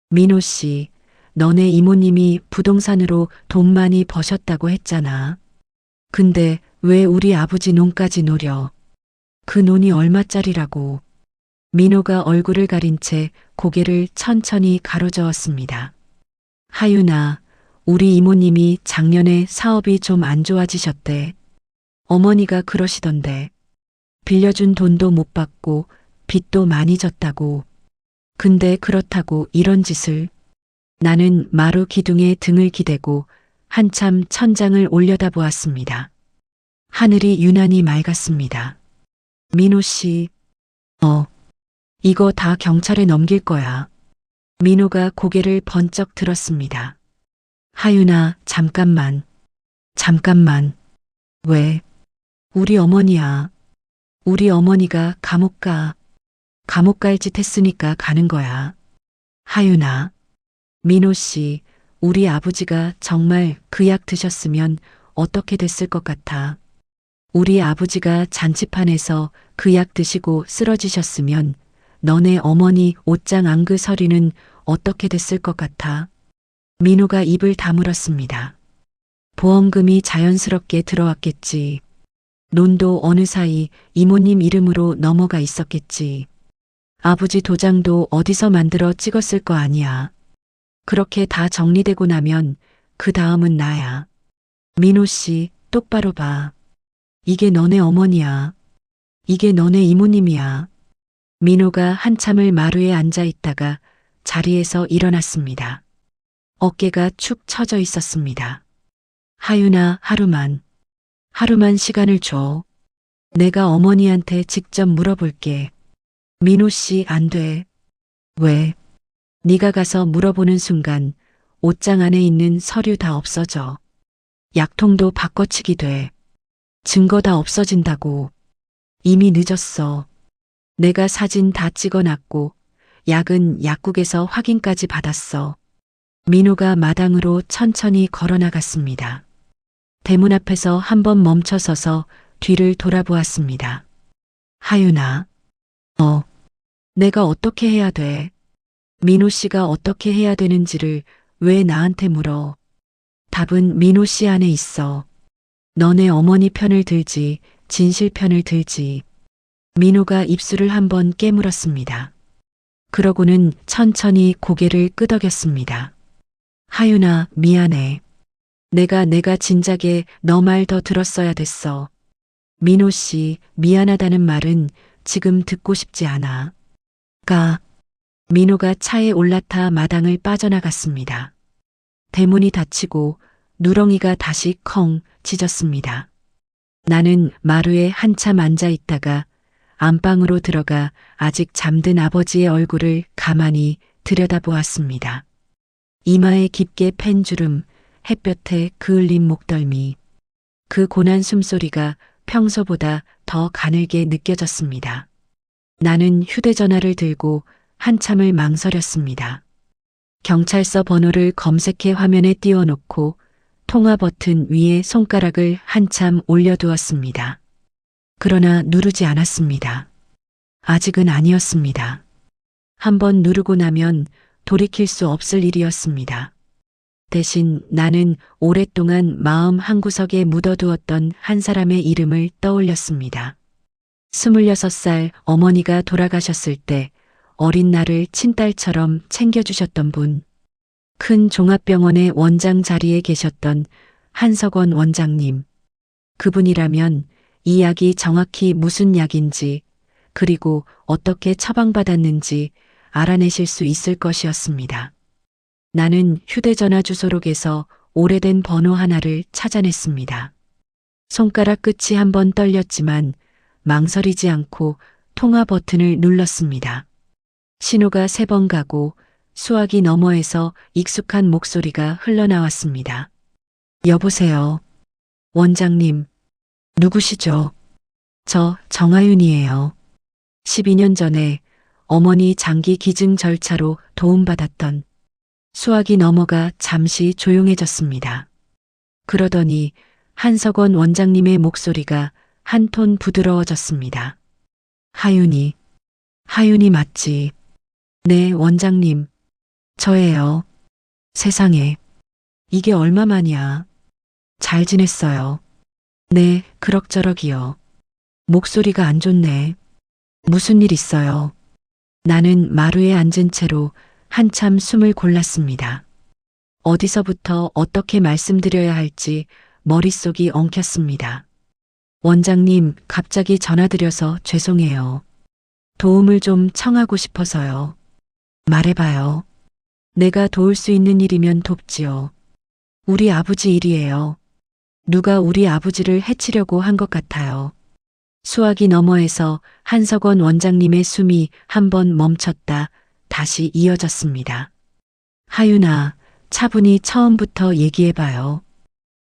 민호 씨, 너네 이모님이 부동산으로 돈 많이 버셨다고 했잖아. 근데 왜 우리 아버지 논까지 노려? 그 논이 얼마짜리라고. 민호가 얼굴을 가린 채 고개를 천천히 가로저었습니다. 하윤아, 우리 이모님이 작년에 사업이 좀 안 좋아지셨대. 어머니가 그러시던데. 빌려준 돈도 못 받고 빚도 많이 졌다고. 근데 그렇다고 이런 짓을. 나는 마루 기둥에 등을 기대고 한참 천장을 올려다보았습니다. 하늘이 유난히 맑았습니다. 민호 씨, 이거 다 경찰에 넘길 거야. 민호가 고개를 번쩍 들었습니다. 하윤아, 잠깐만. 왜? 우리 어머니야. 우리 어머니가 감옥 갈 짓 했으니까 가는 거야. 하윤아. 민호 씨, 우리 아버지가 정말 그 약 드셨으면 어떻게 됐을 것 같아. 우리 아버지가 잔치판에서 그 약 드시고 쓰러지셨으면 너네 어머니 옷장 안그 서리는 어떻게 됐을 것 같아. 민호가 입을 다물었습니다. 보험금이 자연스럽게 들어왔겠지. 논도 어느 사이 이모님 이름으로 넘어가 있었겠지. 아버지 도장도 어디서 만들어 찍었을 거 아니야. 그렇게 다 정리되고 나면 그 다음은 나야. 민호 씨, 똑바로 봐. 이게 너네 어머니야. 이게 너네 이모님이야. 민호가 한참을 마루에 앉아 있다가 자리에서 일어났습니다. 어깨가 축 처져 있었습니다. 하윤아, 하루만 시간을 줘. 내가 어머니한테 직접 물어볼게. 민호 씨, 안 돼. 왜? 네가 가서 물어보는 순간 옷장 안에 있는 서류 다 없어져. 약통도 바꿔치기 돼. 증거 다 없어진다고. 이미 늦었어. 내가 사진 다 찍어놨고 약은 약국에서 확인까지 받았어. 민호가 마당으로 천천히 걸어나갔습니다. 대문 앞에서 한번 멈춰서서 뒤를 돌아보았습니다. 하윤아, 내가 어떻게 해야 돼? 민호 씨가 어떻게 해야 되는지를 왜 나한테 물어? 답은 민호 씨 안에 있어. 너네 어머니 편을 들지, 진실 편을 들지. 민호가 입술을 한번 깨물었습니다. 그러고는 천천히 고개를 끄덕였습니다. 하윤아, 미안해. 내가 진작에 너 말 더 들었어야 됐어. 민호 씨, 미안하다는 말은 지금 듣고 싶지 않아. 민호가 차에 올라타 마당을 빠져나갔습니다. 대문이 닫히고 누렁이가 다시 컹 짖었습니다. 나는 마루에 한참 앉아 있다가 안방으로 들어가 아직 잠든 아버지의 얼굴을 가만히 들여다보았습니다. 이마에 깊게 팬 주름, 햇볕에 그을린 목덜미. 그 고난 숨소리가 평소보다 더 가늘게 느껴졌습니다. 나는 휴대전화를 들고 한참을 망설였습니다. 경찰서 번호를 검색해 화면에 띄워놓고 통화 버튼 위에 손가락을 한참 올려두었습니다. 그러나 누르지 않았습니다. 아직은 아니었습니다. 한번 누르고 나면 돌이킬 수 없을 일이었습니다. 대신 나는 오랫동안 마음 한구석에 묻어두었던 한 사람의 이름을 떠올렸습니다. 26살 어머니가 돌아가셨을 때 어린 나를 친딸처럼 챙겨주셨던 분. 큰 종합병원의 원장 자리에 계셨던 한석원 원장님. 그분이라면 이 약이 정확히 무슨 약인지 그리고 어떻게 처방받았는지 알아내실 수 있을 것이었습니다. 나는 휴대전화 주소록에서 오래된 번호 하나를 찾아냈습니다. 손가락 끝이 한번 떨렸지만 망설이지 않고 통화 버튼을 눌렀습니다. 신호가 3번 가고 수화기 너머에서 익숙한 목소리가 흘러나왔습니다. 여보세요. 원장님, 누구시죠? 저 정하윤이에요. 12년 전에 어머니 장기 기증 절차로 도움받았던. 수화기 너머가 잠시 조용해졌습니다. 그러더니 한석원 원장님의 목소리가 한 톤 부드러워졌습니다. 하윤이 맞지? 네, 원장님. 저예요. 세상에. 이게 얼마만이야. 잘 지냈어요. 네, 그럭저럭이요. 목소리가 안 좋네. 무슨 일 있어요? 나는 마루에 앉은 채로 한참 숨을 골랐습니다. 어디서부터 어떻게 말씀드려야 할지 머릿속이 엉켰습니다. 원장님, 갑자기 전화드려서 죄송해요. 도움을 좀 청하고 싶어서요. 말해봐요. 내가 도울 수 있는 일이면 돕지요. 우리 아버지 일이에요. 누가 우리 아버지를 해치려고 한 것 같아요. 수화기 너머에서 한석원 원장님의 숨이 한번 멈췄다 다시 이어졌습니다. 하윤아, 차분히 처음부터 얘기해봐요.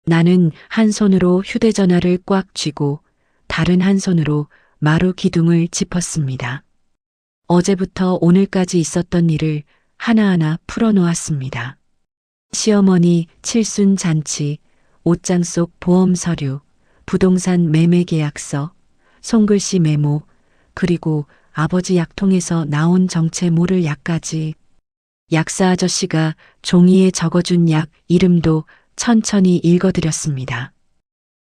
나는 한 손으로 휴대전화를 꽉 쥐고 다른 한 손으로 마루 기둥을 짚었습니다. 어제부터 오늘까지 있었던 일을 하나하나 풀어놓았습니다. 시어머니 칠순 잔치, 옷장 속 보험 서류, 부동산 매매 계약서, 손글씨 메모, 그리고 아버지 약통에서 나온 정체 모를 약까지. 약사 아저씨가 종이에 적어준 약 이름도 천천히 읽어드렸습니다.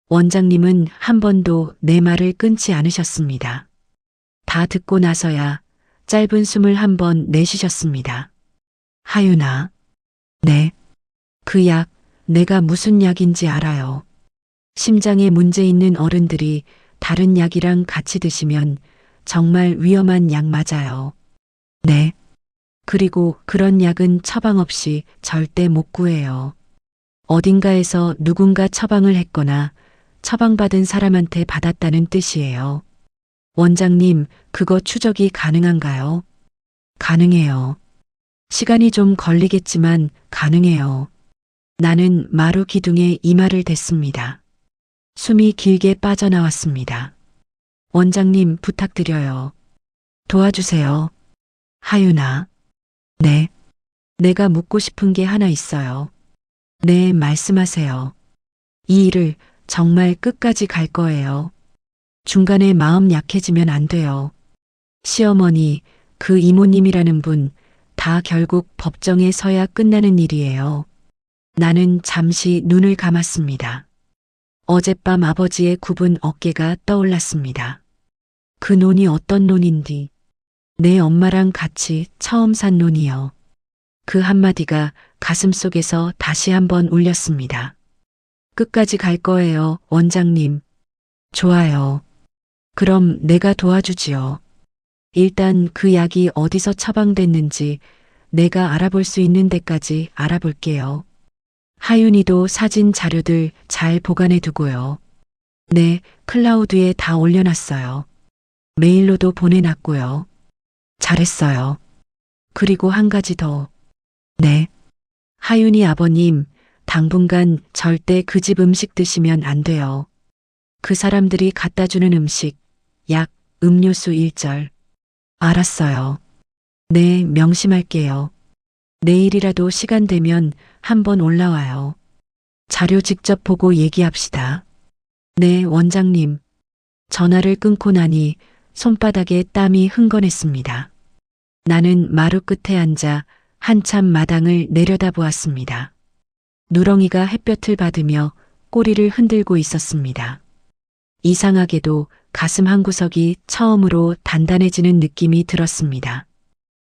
원장님은 한 번도 내 말을 끊지 않으셨습니다. 다 듣고 나서야 짧은 숨을 한 번 내쉬셨습니다. 하윤아. 네. 그 약, 내가 무슨 약인지 알아요. 심장에 문제 있는 어른들이 다른 약이랑 같이 드시면 정말 위험한 약 맞아요. 네. 그리고 그런 약은 처방 없이 절대 못 구해요. 어딘가에서 누군가 처방을 했거나 처방받은 사람한테 받았다는 뜻이에요. 원장님, 그거 추적이 가능한가요? 가능해요. 시간이 좀 걸리겠지만 가능해요. 나는 마루 기둥에 이마를 댔습니다. 숨이 길게 빠져나왔습니다. 원장님 부탁드려요. 도와주세요. 하윤아. 네. 내가 묻고 싶은 게 하나 있어요. 네, 말씀하세요. 이 일을 정말 끝까지 갈 거예요. 중간에 마음 약해지면 안 돼요. 시어머니, 그 이모님이라는 분, 다 결국 법정에 서야 끝나는 일이에요. 나는 잠시 눈을 감았습니다. 어젯밤 아버지의 굽은 어깨가 떠올랐습니다. 그 논이 어떤 논인지, 내 엄마랑 같이 처음 산 논이요. 그 한마디가 가슴속에서 다시 한번 울렸습니다. 끝까지 갈 거예요, 원장님. 좋아요. 그럼 내가 도와주지요. 일단 그 약이 어디서 처방됐는지 내가 알아볼 수 있는 데까지 알아볼게요. 하윤이도 사진 자료들 잘 보관해 두고요. 네, 클라우드에 다 올려놨어요. 메일로도 보내놨고요. 잘했어요. 그리고 한 가지 더. 네. 하윤이 아버님, 당분간 절대 그 집 음식 드시면 안 돼요. 그 사람들이 갖다 주는 음식, 약, 음료수 일절. 알았어요. 네, 명심할게요. 내일이라도 시간 되면 한번 올라와요. 자료 직접 보고 얘기합시다. 네, 원장님. 전화를 끊고 나니 손바닥에 땀이 흥건했습니다. 나는 마루 끝에 앉아 한참 마당을 내려다보았습니다. 누렁이가 햇볕을 받으며 꼬리를 흔들고 있었습니다. 이상하게도 가슴 한구석이 처음으로 단단해지는 느낌이 들었습니다.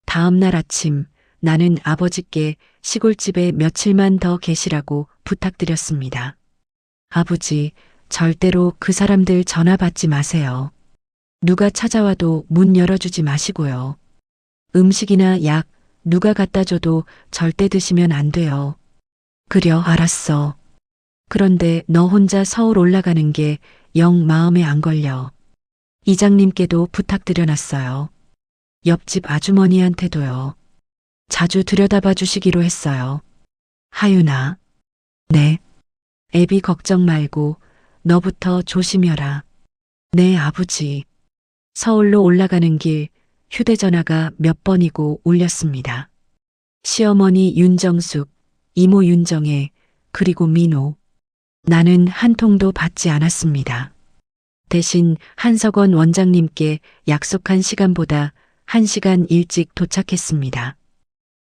다음 날 아침 나는 아버지께 시골집에 며칠만 더 계시라고 부탁드렸습니다. 아버지, 절대로 그 사람들 전화 받지 마세요. 누가 찾아와도 문 열어주지 마시고요. 음식이나 약 누가 갖다 줘도 절대 드시면 안 돼요. 그려, 알았어. 그런데 너 혼자 서울 올라가는 게 영 마음에 안 걸려. 이장님께도 부탁드려놨어요. 옆집 아주머니한테도요. 자주 들여다봐 주시기로 했어요. 하윤아. 네. 애비 걱정 말고 너부터 조심해라. 네, 아버지. 서울로 올라가는 길 휴대전화가 몇 번이고 울렸습니다. 시어머니 윤정숙, 이모 윤정애, 그리고 민호. 나는 한 통도 받지 않았습니다. 대신 한석원 원장님께 약속한 시간보다 1시간 일찍 도착했습니다.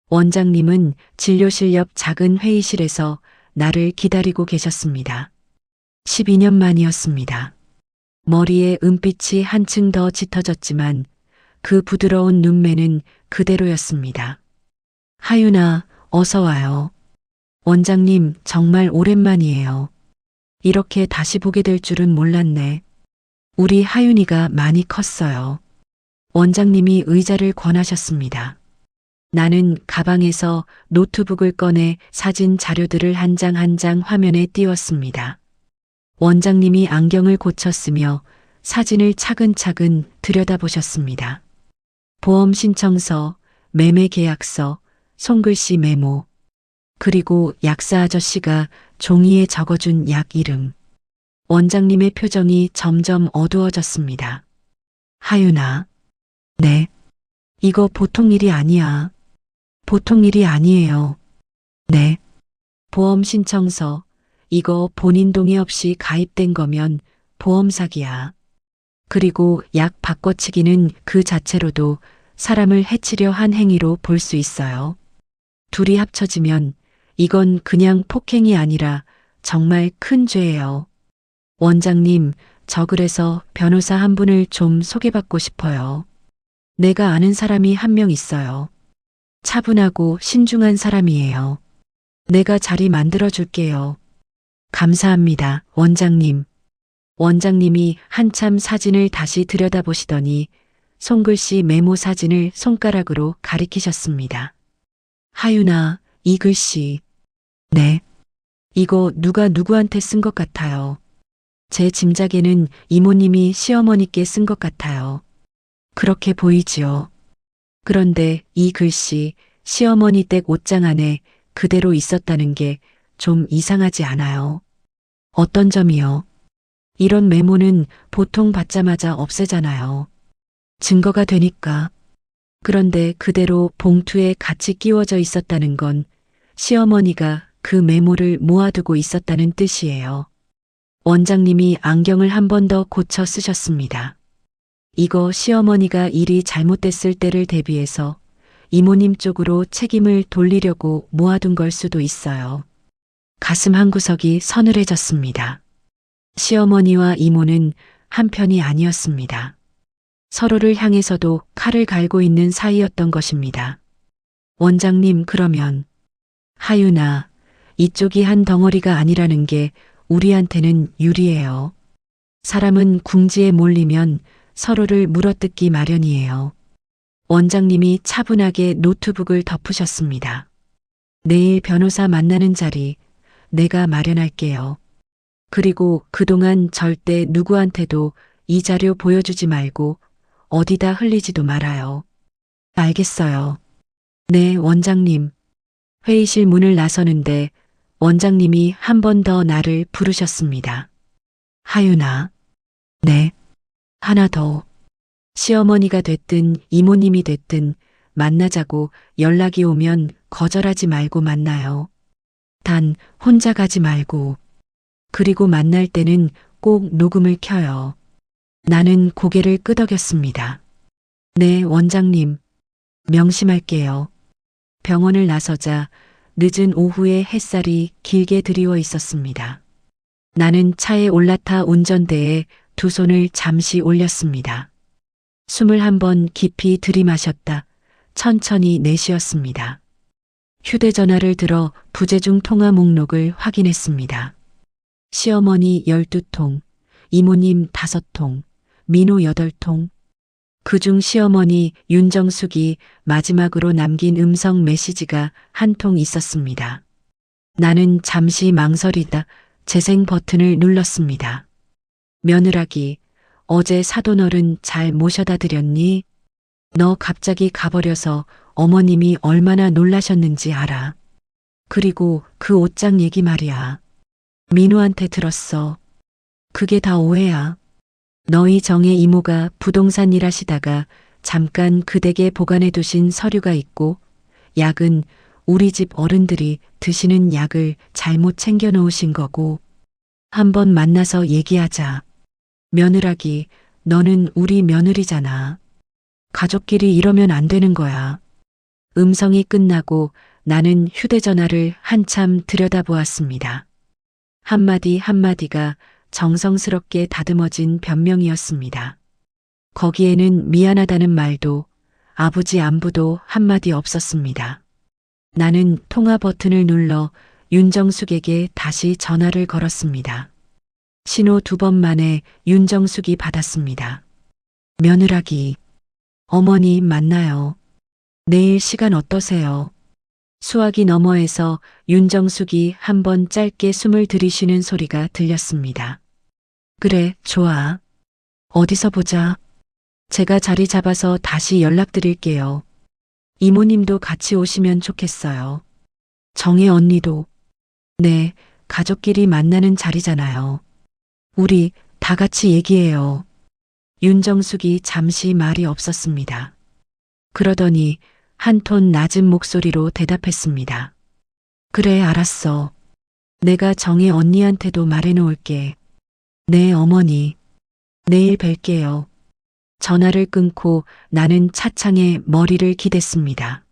원장님은 진료실 옆 작은 회의실에서 나를 기다리고 계셨습니다. 12년 만이었습니다. 머리에 은빛이 한층 더 짙어졌지만 그 부드러운 눈매는 그대로였습니다. 하윤아, 어서 와요. 원장님, 정말 오랜만이에요. 이렇게 다시 보게 될 줄은 몰랐네. 우리 하윤이가 많이 컸어요. 원장님이 의자를 권하셨습니다. 나는 가방에서 노트북을 꺼내 사진 자료들을 한 장 한 장 화면에 띄웠습니다. 원장님이 안경을 고쳤으며 사진을 차근차근 들여다보셨습니다. 보험 신청서, 매매 계약서, 손글씨 메모, 그리고 약사 아저씨가 종이에 적어준 약 이름. 원장님의 표정이 점점 어두워졌습니다. 하윤아. 네. 이거 보통 일이 아니야. 보통 일이 아니에요. 네. 보험 신청서. 이거 본인 동의 없이 가입된 거면 보험 사기야. 그리고 약 바꿔치기는 그 자체로도 사람을 해치려 한 행위로 볼 수 있어요. 둘이 합쳐지면 이건 그냥 폭행이 아니라 정말 큰 죄예요. 원장님, 저 그래서 변호사 한 분을 좀 소개받고 싶어요. 내가 아는 사람이 한 명 있어요. 차분하고 신중한 사람이에요. 내가 자리 만들어 줄게요. 감사합니다, 원장님. 원장님이 한참 사진을 다시 들여다보시더니 손글씨 메모 사진을 손가락으로 가리키셨습니다. 하윤아, 이 글씨. 네. 이거 누가 누구한테 쓴 것 같아요. 제 짐작에는 이모님이 시어머니께 쓴 것 같아요. 그렇게 보이지요. 그런데 이 글씨 시어머니 댁 옷장 안에 그대로 있었다는 게 좀 이상하지 않아요? 어떤 점이요? 이런 메모는 보통 받자마자 없애잖아요. 증거가 되니까. 그런데 그대로 봉투에 같이 끼워져 있었다는 건 시어머니가 그 메모를 모아두고 있었다는 뜻이에요. 원장님이 안경을 한 번 더 고쳐 쓰셨습니다. 이거 시어머니가 일이 잘못됐을 때를 대비해서 이모님 쪽으로 책임을 돌리려고 모아둔 걸 수도 있어요. 가슴 한구석이 서늘해졌습니다. 시어머니와 이모는 한편이 아니었습니다. 서로를 향해서도 칼을 갈고 있는 사이였던 것입니다. 원장님, 그러면 하윤아, 이쪽이 한 덩어리가 아니라는 게 우리한테는 유리해요. 사람은 궁지에 몰리면 서로를 물어뜯기 마련이에요. 원장님이 차분하게 노트북을 덮으셨습니다. 내일 변호사 만나는 자리 내가 마련할게요. 그리고 그동안 절대 누구한테도 이 자료 보여주지 말고 어디다 흘리지도 말아요. 알겠어요. 네, 원장님. 회의실 문을 나서는데 원장님이 한 번 더 나를 부르셨습니다. 하윤아. 네. 하나 더. 시어머니가 됐든 이모님이 됐든 만나자고 연락이 오면 거절하지 말고 만나요. 단 혼자 가지 말고. 그리고 만날 때는 꼭 녹음을 켜요. 나는 고개를 끄덕였습니다. 네, 원장님. 명심할게요. 병원을 나서자 늦은 오후에 햇살이 길게 드리워 있었습니다. 나는 차에 올라타 운전대에 두 손을 잠시 올렸습니다. 숨을 한 번 깊이 들이마셨다 천천히 내쉬었습니다. 휴대전화를 들어 부재중 통화 목록을 확인했습니다. 시어머니 12통, 이모님 5통, 민호 8통. 그중 시어머니 윤정숙이 마지막으로 남긴 음성 메시지가 한 통 있었습니다. 나는 잠시 망설이다 재생 버튼을 눌렀습니다. 며느라기, 어제 사돈어른 잘 모셔다 드렸니? 너 갑자기 가버려서 어머님이 얼마나 놀라셨는지 알아. 그리고 그 옷장 얘기 말이야. 민우한테 들었어. 그게 다 오해야. 너희 정의 이모가 부동산 일하시다가 잠깐 그 댁에 보관해 두신 서류가 있고 약은 우리 집 어른들이 드시는 약을 잘못 챙겨 놓으신 거고. 한번 만나서 얘기하자. 며느라기, 너는 우리 며느리잖아. 가족끼리 이러면 안 되는 거야. 음성이 끝나고 나는 휴대전화를 한참 들여다보았습니다. 한마디 한마디가 정성스럽게 다듬어진 변명이었습니다. 거기에는 미안하다는 말도 아버지 안부도 한마디 없었습니다. 나는 통화 버튼을 눌러 윤정숙에게 다시 전화를 걸었습니다. 신호 2번 만에 윤정숙이 받았습니다. 며느라기, 어머니 만나요. 내일 시간 어떠세요? 수화기 너머에서 윤정숙이 한 번 짧게 숨을 들이쉬는 소리가 들렸습니다. 그래, 좋아. 어디서 보자. 제가 자리 잡아서 다시 연락드릴게요. 이모님도 같이 오시면 좋겠어요. 정혜 언니도. 네, 가족끼리 만나는 자리잖아요. 우리 다 같이 얘기해요. 윤정숙이 잠시 말이 없었습니다. 그러더니 한 톤 낮은 목소리로 대답했습니다. 그래, 알았어. 내가 정혜 언니한테도 말해놓을게. 네, 어머니. 내일 뵐게요. 전화를 끊고 나는 차창에 머리를 기댔습니다.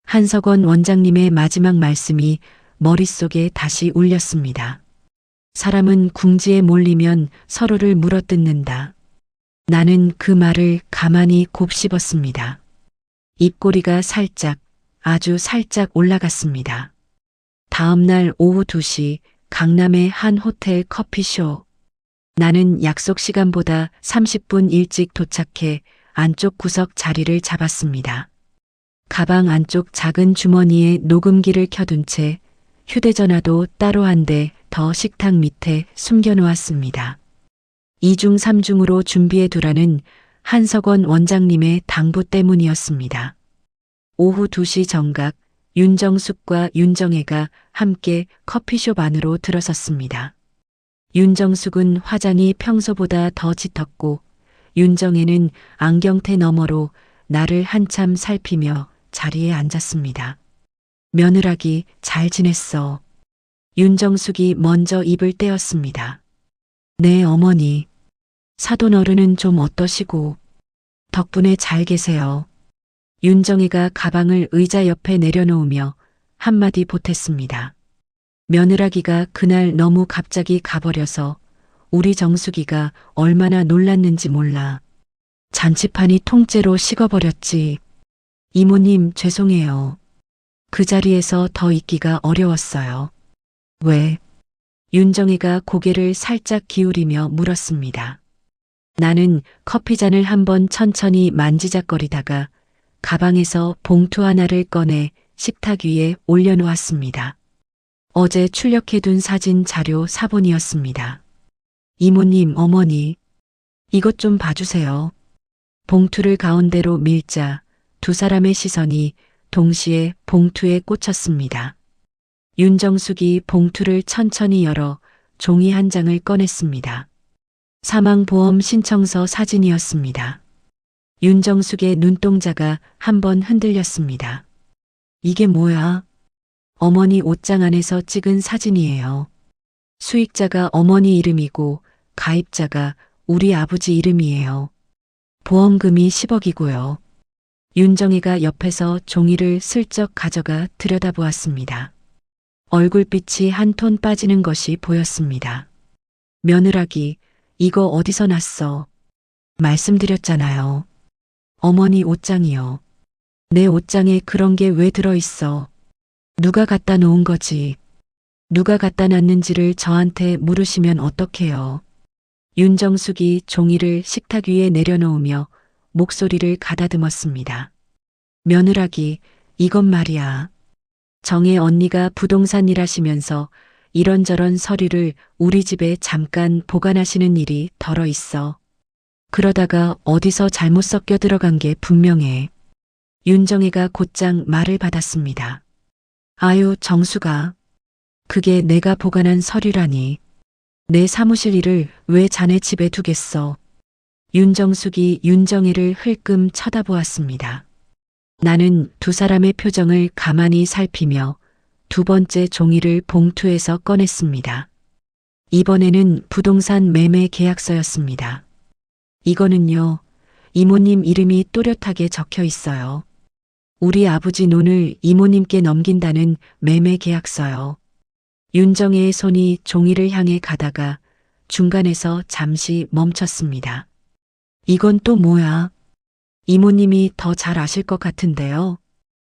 한석원 원장님의 마지막 말씀이 머릿속에 다시 울렸습니다. 사람은 궁지에 몰리면 서로를 물어뜯는다. 나는 그 말을 가만히 곱씹었습니다. 입꼬리가 살짝, 아주 살짝 올라갔습니다. 다음 날 오후 2시 강남의 한 호텔 커피숍. 나는 약속 시간보다 30분 일찍 도착해 안쪽 구석 자리를 잡았습니다. 가방 안쪽 작은 주머니에 녹음기를 켜둔 채 휴대전화도 따로 한 대 더 식탁 밑에 숨겨놓았습니다. 2중 3중으로 준비해 두라는 한석원 원장님의 당부 때문이었습니다. 오후 2시 정각 윤정숙과 윤정혜가 함께 커피숍 안으로 들어섰습니다. 윤정숙은 화장이 평소보다 더 짙었고 윤정혜는 안경테 너머로 나를 한참 살피며 자리에 앉았습니다. 며느라기 잘 지냈어. 윤정숙이 먼저 입을 떼었습니다. 네, 어머니. 사돈 어른은 좀 어떠시고? 덕분에 잘 계세요. 윤정혜가 가방을 의자 옆에 내려놓으며 한마디 보탰습니다. 며느라기가 그날 너무 갑자기 가버려서 우리 정숙이가 얼마나 놀랐는지 몰라. 잔치판이 통째로 식어버렸지. 이모님 죄송해요. 그 자리에서 더 있기가 어려웠어요. 왜? 윤정혜가 고개를 살짝 기울이며 물었습니다. 나는 커피잔을 한번 천천히 만지작거리다가 가방에서 봉투 하나를 꺼내 식탁 위에 올려놓았습니다. 어제 출력해둔 사진 자료 사본이었습니다. 이모님, 어머니, 이것 좀 봐주세요. 봉투를 가운데로 밀자 두 사람의 시선이 동시에 봉투에 꽂혔습니다. 윤정숙이 봉투를 천천히 열어 종이 한 장을 꺼냈습니다. 사망보험 신청서 사진이었습니다. 윤정숙의 눈동자가 한번 흔들렸습니다. 이게 뭐야? 어머니 옷장 안에서 찍은 사진이에요. 수익자가 어머니 이름이고 가입자가 우리 아버지 이름이에요. 보험금이 10억이고요. 윤정혜가 옆에서 종이를 슬쩍 가져가 들여다보았습니다. 얼굴빛이 한 톤 빠지는 것이 보였습니다. 며느라기, 이거 어디서 났어? 말씀드렸잖아요. 어머니 옷장이요. 내 옷장에 그런 게 왜 들어있어? 누가 갖다 놓은 거지? 누가 갖다 놨는지를 저한테 물으시면 어떡해요? 윤정숙이 종이를 식탁 위에 내려놓으며 목소리를 가다듬었습니다. 며느라기, 이건 말이야. 정혜 언니가 부동산 일하시면서 이런저런 서류를 우리 집에 잠깐 보관하시는 일이 덜어 있어. 그러다가 어디서 잘못 섞여 들어간 게 분명해. 윤정혜가 곧장 말을 받았습니다. 아유, 정수가. 그게 내가 보관한 서류라니. 내 사무실 일을 왜 자네 집에 두겠어. 윤정숙이 윤정혜를 흘끔 쳐다보았습니다. 나는 두 사람의 표정을 가만히 살피며 두 번째 종이를 봉투에서 꺼냈습니다. 이번에는 부동산 매매 계약서였습니다. 이거는요, 이모님 이름이 또렷하게 적혀 있어요. 우리 아버지 논을 이모님께 넘긴다는 매매 계약서요. 윤정혜의 손이 종이를 향해 가다가 중간에서 잠시 멈췄습니다. 이건 또 뭐야? 이모님이 더 잘 아실 것 같은데요.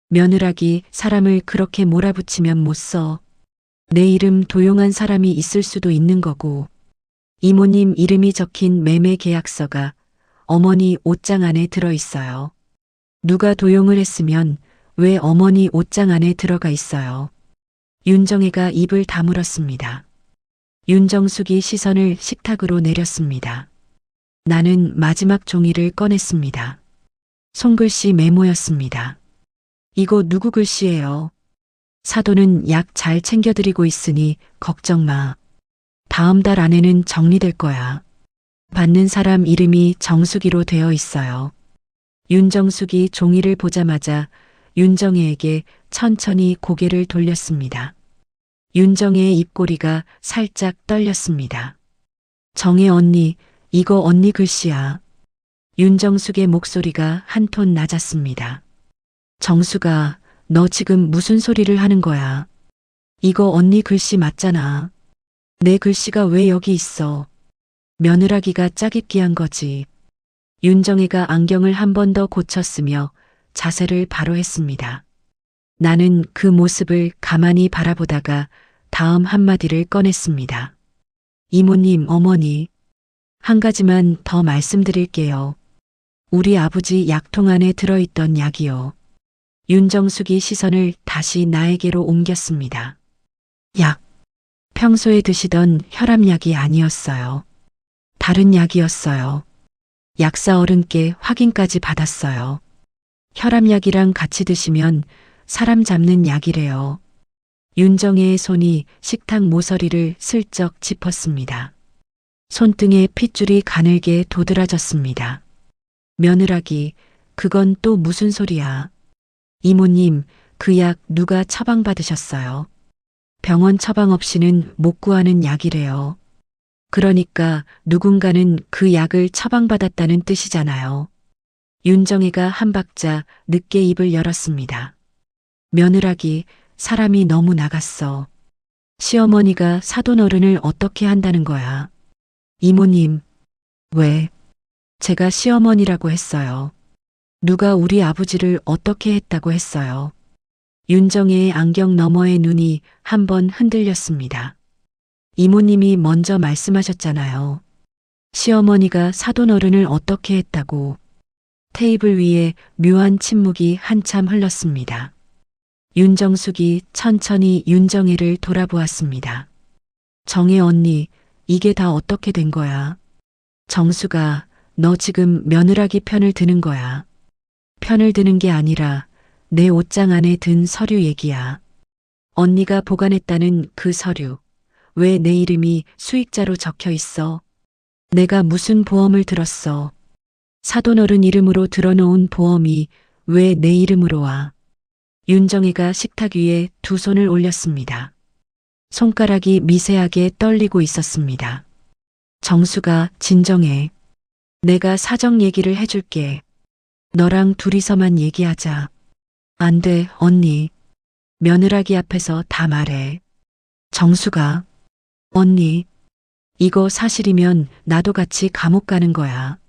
며느라기 사람을 그렇게 몰아붙이면 못 써. 내 이름 도용한 사람이 있을 수도 있는 거고. 이모님 이름이 적힌 매매 계약서가 어머니 옷장 안에 들어있어요. 누가 도용을 했으면 왜 어머니 옷장 안에 들어가 있어요? 윤정혜가 입을 다물었습니다. 윤정숙이 시선을 식탁으로 내렸습니다. 나는 마지막 종이를 꺼냈습니다. 손글씨 메모였습니다. 이거 누구 글씨예요? 사돈은 약 잘 챙겨드리고 있으니 걱정 마. 다음 달 안에는 정리될 거야. 받는 사람 이름이 정숙이로 되어 있어요. 윤정숙이 종이를 보자마자 윤정혜에게 천천히 고개를 돌렸습니다. 윤정혜의 입꼬리가 살짝 떨렸습니다. 정혜 언니, 이거 언니 글씨야. 윤정숙의 목소리가 한 톤 낮았습니다. 정수가, 너 지금 무슨 소리를 하는 거야? 이거 언니 글씨 맞잖아. 내 글씨가 왜 여기 있어? 며느라기가 짜깁기 한 거지. 윤정혜가 안경을 한 번 더 고쳤으며 자세를 바로 했습니다. 나는 그 모습을 가만히 바라보다가 다음 한마디를 꺼냈습니다. 이모님, 어머니, 한 가지만 더 말씀드릴게요. 우리 아버지 약통 안에 들어있던 약이요. 윤정숙이 시선을 다시 나에게로 옮겼습니다. 약. 평소에 드시던 혈압약이 아니었어요. 다른 약이었어요. 약사 어른께 확인까지 받았어요. 혈압약이랑 같이 드시면 사람 잡는 약이래요. 윤정혜의 손이 식탁 모서리를 슬쩍 짚었습니다. 손등에 핏줄이 가늘게 도드라졌습니다. 며느라기, 그건 또 무슨 소리야? 이모님, 그 약 누가 처방받으셨어요? 병원 처방 없이는 못 구하는 약이래요. 그러니까 누군가는 그 약을 처방받았다는 뜻이잖아요. 윤정혜가 한 박자 늦게 입을 열었습니다. 며느라기, 사람이 너무 나갔어. 시어머니가 사돈어른을 어떻게 한다는 거야? 이모님, 왜? 제가 시어머니라고 했어요. 누가 우리 아버지를 어떻게 했다고 했어요? 윤정혜의 안경 너머의 눈이 한번 흔들렸습니다. 이모님이 먼저 말씀하셨잖아요. 시어머니가 사돈어른을 어떻게 했다고. 테이블 위에 묘한 침묵이 한참 흘렀습니다. 윤정숙이 천천히 윤정혜를 돌아보았습니다. 정혜 언니, 이게 다 어떻게 된 거야? 정수가, 너 지금 며느라기 편을 드는 거야. 편을 드는 게 아니라 내 옷장 안에 든 서류 얘기야. 언니가 보관했다는 그 서류. 왜 내 이름이 수익자로 적혀 있어? 내가 무슨 보험을 들었어? 사돈어른 이름으로 들어놓은 보험이 왜 내 이름으로 와? 윤정혜가 식탁 위에 두 손을 올렸습니다. 손가락이 미세하게 떨리고 있었습니다. 정수가, 진정해. 내가 사정 얘기를 해줄게. 너랑 둘이서만 얘기하자. 안 돼, 언니. 며느라기 앞에서 다 말해. 정수가, 언니, 이거 사실이면 나도 같이 감옥 가는 거야.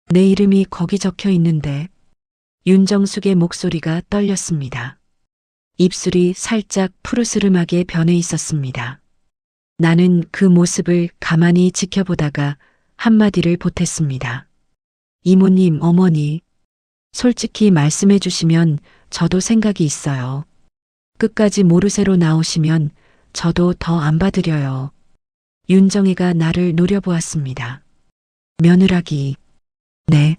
내 이름이 거기 적혀 있는데. 윤정숙의 목소리가 떨렸습니다. 입술이 살짝 푸르스름하게 변해 있었습니다. 나는 그 모습을 가만히 지켜보다가 한마디를 보탰습니다. 이모님, 어머니, 솔직히 말씀해 주시면 저도 생각이 있어요. 끝까지 모르쇠로 나오시면 저도 더 안 받으려요. 윤정혜가 나를 노려보았습니다. 며느라기. 네.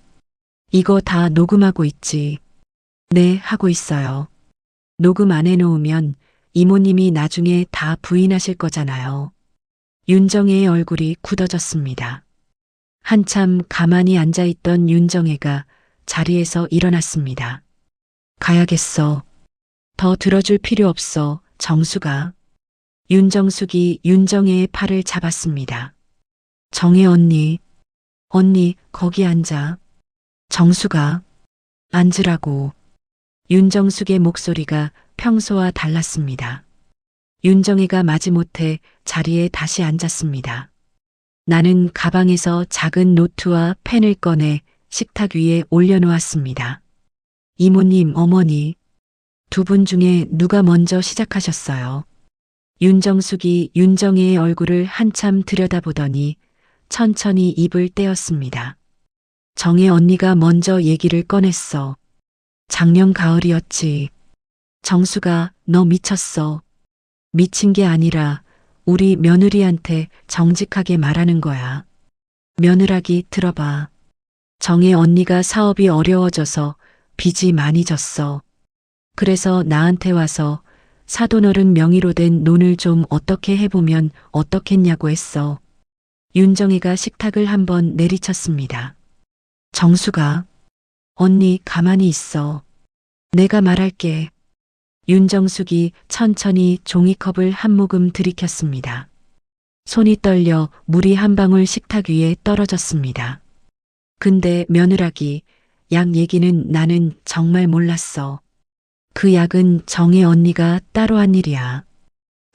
이거 다 녹음하고 있지. 네, 하고 있어요. 녹음 안 해놓으면 이모님이 나중에 다 부인하실 거잖아요. 윤정혜의 얼굴이 굳어졌습니다. 한참 가만히 앉아있던 윤정혜가 자리에서 일어났습니다. 가야겠어. 더 들어줄 필요 없어, 정수가. 윤정숙이 윤정혜의 팔을 잡았습니다. 정혜 언니, 언니 거기 앉아. 정수가, 앉으라고. 윤정숙의 목소리가 평소와 달랐습니다. 윤정혜가 마지못해 자리에 다시 앉았습니다. 나는 가방에서 작은 노트와 펜을 꺼내 식탁 위에 올려놓았습니다. 이모님, 어머니, 두 분 중에 누가 먼저 시작하셨어요? 윤정숙이 윤정혜의 얼굴을 한참 들여다보더니 천천히 입을 떼었습니다. 정혜 언니가 먼저 얘기를 꺼냈어. 작년 가을이었지. 정수가, 너 미쳤어. 미친 게 아니라 우리 며느리한테 정직하게 말하는 거야. 며느라기, 들어봐. 정혜 언니가 사업이 어려워져서 빚이 많이 졌어. 그래서 나한테 와서 사돈어른 명의로 된 논을 좀 어떻게 해보면 어떻겠냐고 했어. 윤정혜가 식탁을 한번 내리쳤습니다. 정수가, 언니 가만히 있어. 내가 말할게. 윤정숙이 천천히 종이컵을 한 모금 들이켰습니다. 손이 떨려 물이 한 방울 식탁 위에 떨어졌습니다. 근데 며느라기, 약 얘기는 나는 정말 몰랐어. 그 약은 정혜 언니가 따로 한 일이야.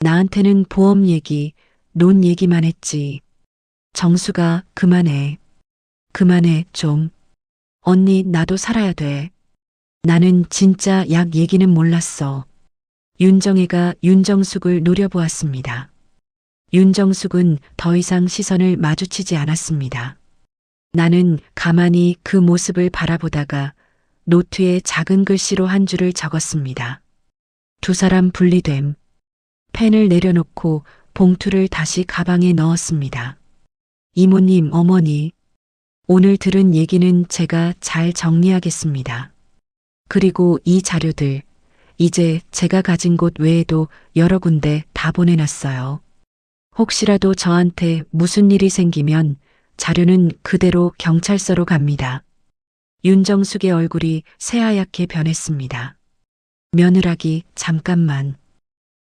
나한테는 보험 얘기, 논 얘기만 했지. 정수가, 그만해. 그만해, 좀. 언니, 나도 살아야 돼. 나는 진짜 약 얘기는 몰랐어. 윤정혜가 윤정숙을 노려보았습니다. 윤정숙은 더 이상 시선을 마주치지 않았습니다. 나는 가만히 그 모습을 바라보다가 노트에 작은 글씨로 한 줄을 적었습니다. 두 사람 분리됨. 펜을 내려놓고 봉투를 다시 가방에 넣었습니다. 이모님, 어머니, 오늘 들은 얘기는 제가 잘 정리하겠습니다. 그리고 이 자료들, 이제 제가 가진 곳 외에도 여러 군데 다 보내놨어요. 혹시라도 저한테 무슨 일이 생기면 자료는 그대로 경찰서로 갑니다. 윤정숙의 얼굴이 새하얗게 변했습니다. 며느라기, 잠깐만.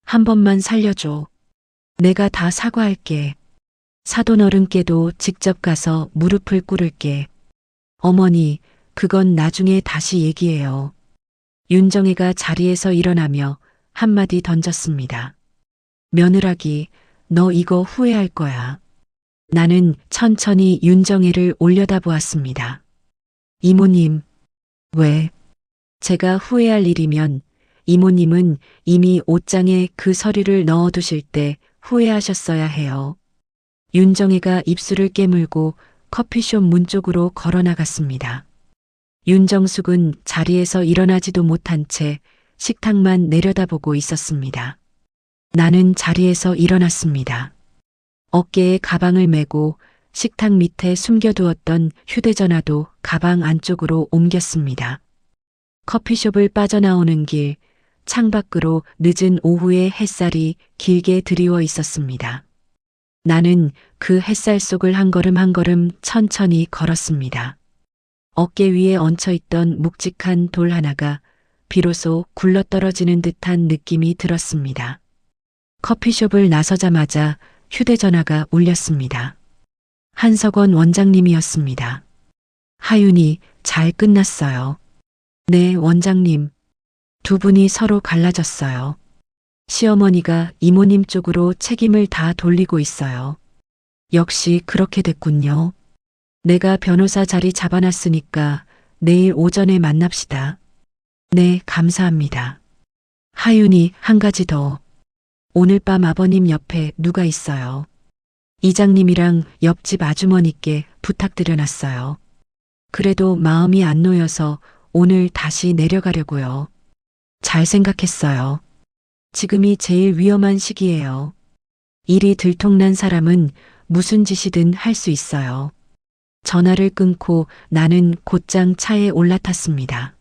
한 번만 살려줘. 내가 다 사과할게. 사돈 어른께도 직접 가서 무릎을 꿇을게. 어머니, 그건 나중에 다시 얘기해요. 윤정혜가 자리에서 일어나며 한마디 던졌습니다. 며느라기, 너 이거 후회할 거야. 나는 천천히 윤정혜를 올려다보았습니다. 이모님, 왜? 제가 후회할 일이면 이모님은 이미 옷장에 그 서류를 넣어두실 때 후회하셨어야 해요. 윤정혜가 입술을 깨물고 커피숍 문 쪽으로 걸어나갔습니다. 윤정숙은 자리에서 일어나지도 못한 채 식탁만 내려다보고 있었습니다. 나는 자리에서 일어났습니다. 어깨에 가방을 메고 식탁 밑에 숨겨두었던 휴대전화도 가방 안쪽으로 옮겼습니다. 커피숍을 빠져나오는 길, 창밖으로 늦은 오후의 햇살이 길게 드리워 있었습니다. 나는 그 햇살 속을 한 걸음 한 걸음 천천히 걸었습니다. 어깨 위에 얹혀있던 묵직한 돌 하나가 비로소 굴러떨어지는 듯한 느낌이 들었습니다. 커피숍을 나서자마자 휴대전화가 울렸습니다. 한석원 원장님이었습니다. 하윤이, 잘 끝났어요. 네, 원장님. 두 분이 서로 갈라졌어요. 시어머니가 이모님 쪽으로 책임을 다 돌리고 있어요. 역시 그렇게 됐군요. 내가 변호사 자리 잡아놨으니까 내일 오전에 만납시다. 네, 감사합니다. 하윤이, 한 가지 더. 오늘 밤 아버님 옆에 누가 있어요? 이장님이랑 옆집 아주머니께 부탁드려놨어요. 그래도 마음이 안 놓여서 오늘 다시 내려가려고요. 잘 생각했어요. 지금이 제일 위험한 시기예요. 일이 들통난 사람은 무슨 짓이든 할 수 있어요. 전화를 끊고 나는 곧장 차에 올라탔습니다.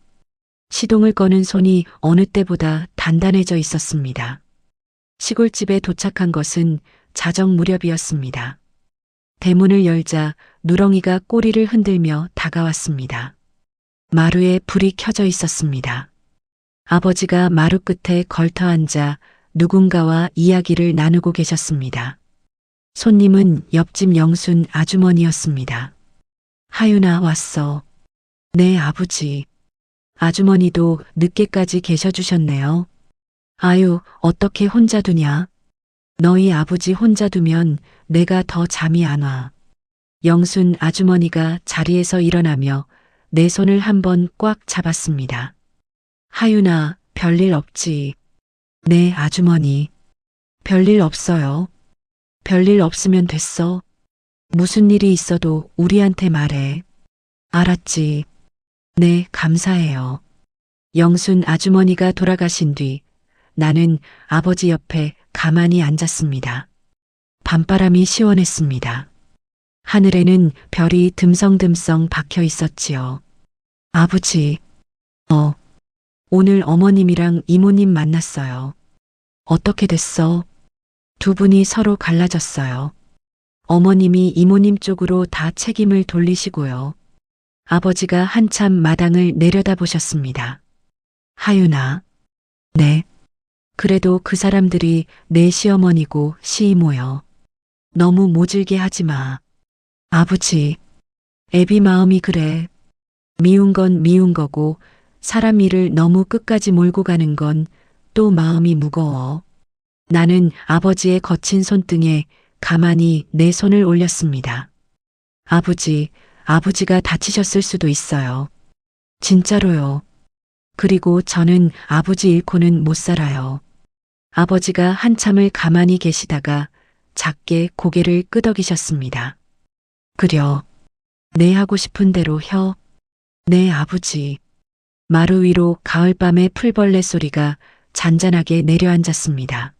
시동을 거는 손이 어느 때보다 단단해져 있었습니다. 시골집에 도착한 것은 자정 무렵이었습니다. 대문을 열자 누렁이가 꼬리를 흔들며 다가왔습니다. 마루에 불이 켜져 있었습니다. 아버지가 마루 끝에 걸터 앉아 누군가와 이야기를 나누고 계셨습니다. 손님은 옆집 영순 아주머니였습니다. 하윤아, 왔어. 네, 아버지. 아주머니도 늦게까지 계셔주셨네요. 아유, 어떻게 혼자 두냐? 너희 아버지 혼자 두면 내가 더 잠이 안 와. 영순 아주머니가 자리에서 일어나며 내 손을 한번 꽉 잡았습니다. 하윤아, 별일 없지. 네, 아주머니. 별일 없어요. 별일 없으면 됐어. 무슨 일이 있어도 우리한테 말해. 알았지. 네, 감사해요. 영순 아주머니가 돌아가신 뒤 나는 아버지 옆에 가만히 앉았습니다. 밤바람이 시원했습니다. 하늘에는 별이 듬성듬성 박혀 있었지요. 아버지, 오늘 어머님이랑 이모님 만났어요. 어떻게 됐어? 두 분이 서로 갈라졌어요. 어머님이 이모님 쪽으로 다 책임을 돌리시고요. 아버지가 한참 마당을 내려다보셨습니다. 하윤아. 네. 그래도 그 사람들이 내 시어머니고 시이모여. 너무 모질게 하지 마. 아버지, 애비 마음이 그래. 미운 건 미운 거고 사람 일을 너무 끝까지 몰고 가는 건 또 마음이 무거워. 나는 아버지의 거친 손등에 가만히 내 손을 올렸습니다. 아버지, 아버지가 다치셨을 수도 있어요. 진짜로요. 그리고 저는 아버지 잃고는 못 살아요. 아버지가 한참을 가만히 계시다가 작게 고개를 끄덕이셨습니다. 그려. 내 하고 싶은 대로 혀. 네, 아버지. 마루 위로 가을밤의 풀벌레 소리가 잔잔하게 내려앉았습니다.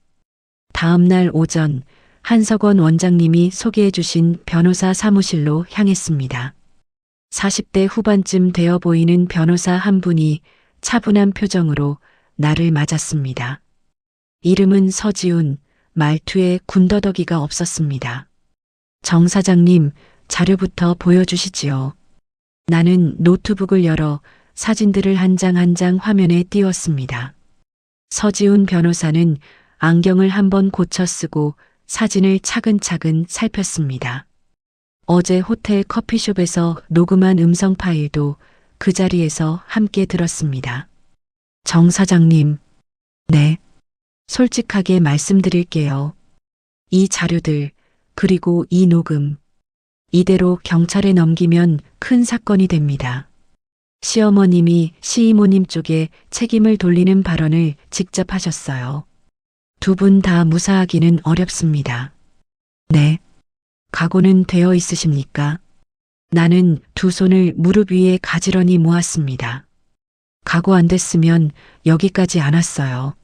다음 날 오전 한석원 원장님이 소개해 주신 변호사 사무실로 향했습니다. 40대 후반쯤 되어 보이는 변호사 한 분이 차분한 표정으로 나를 맞았습니다. 이름은 서지훈, 말투에 군더더기가 없었습니다. 정 사장님, 자료부터 보여주시지요. 나는 노트북을 열어 사진들을 한 장 한 장 화면에 띄웠습니다. 서지훈 변호사는 안경을 한번 고쳐 쓰고 사진을 차근차근 살폈습니다. 어제 호텔 커피숍에서 녹음한 음성 파일도 그 자리에서 함께 들었습니다. 정 사장님, 네. 솔직하게 말씀드릴게요. 이 자료들, 그리고 이 녹음, 이대로 경찰에 넘기면 큰 사건이 됩니다. 시어머님이 시이모님 쪽에 책임을 돌리는 발언을 직접 하셨어요. 두 분 다 무사하기는 어렵습니다. 네. 각오는 되어 있으십니까? 나는 두 손을 무릎 위에 가지런히 모았습니다. 각오 안 됐으면 여기까지 안 왔어요.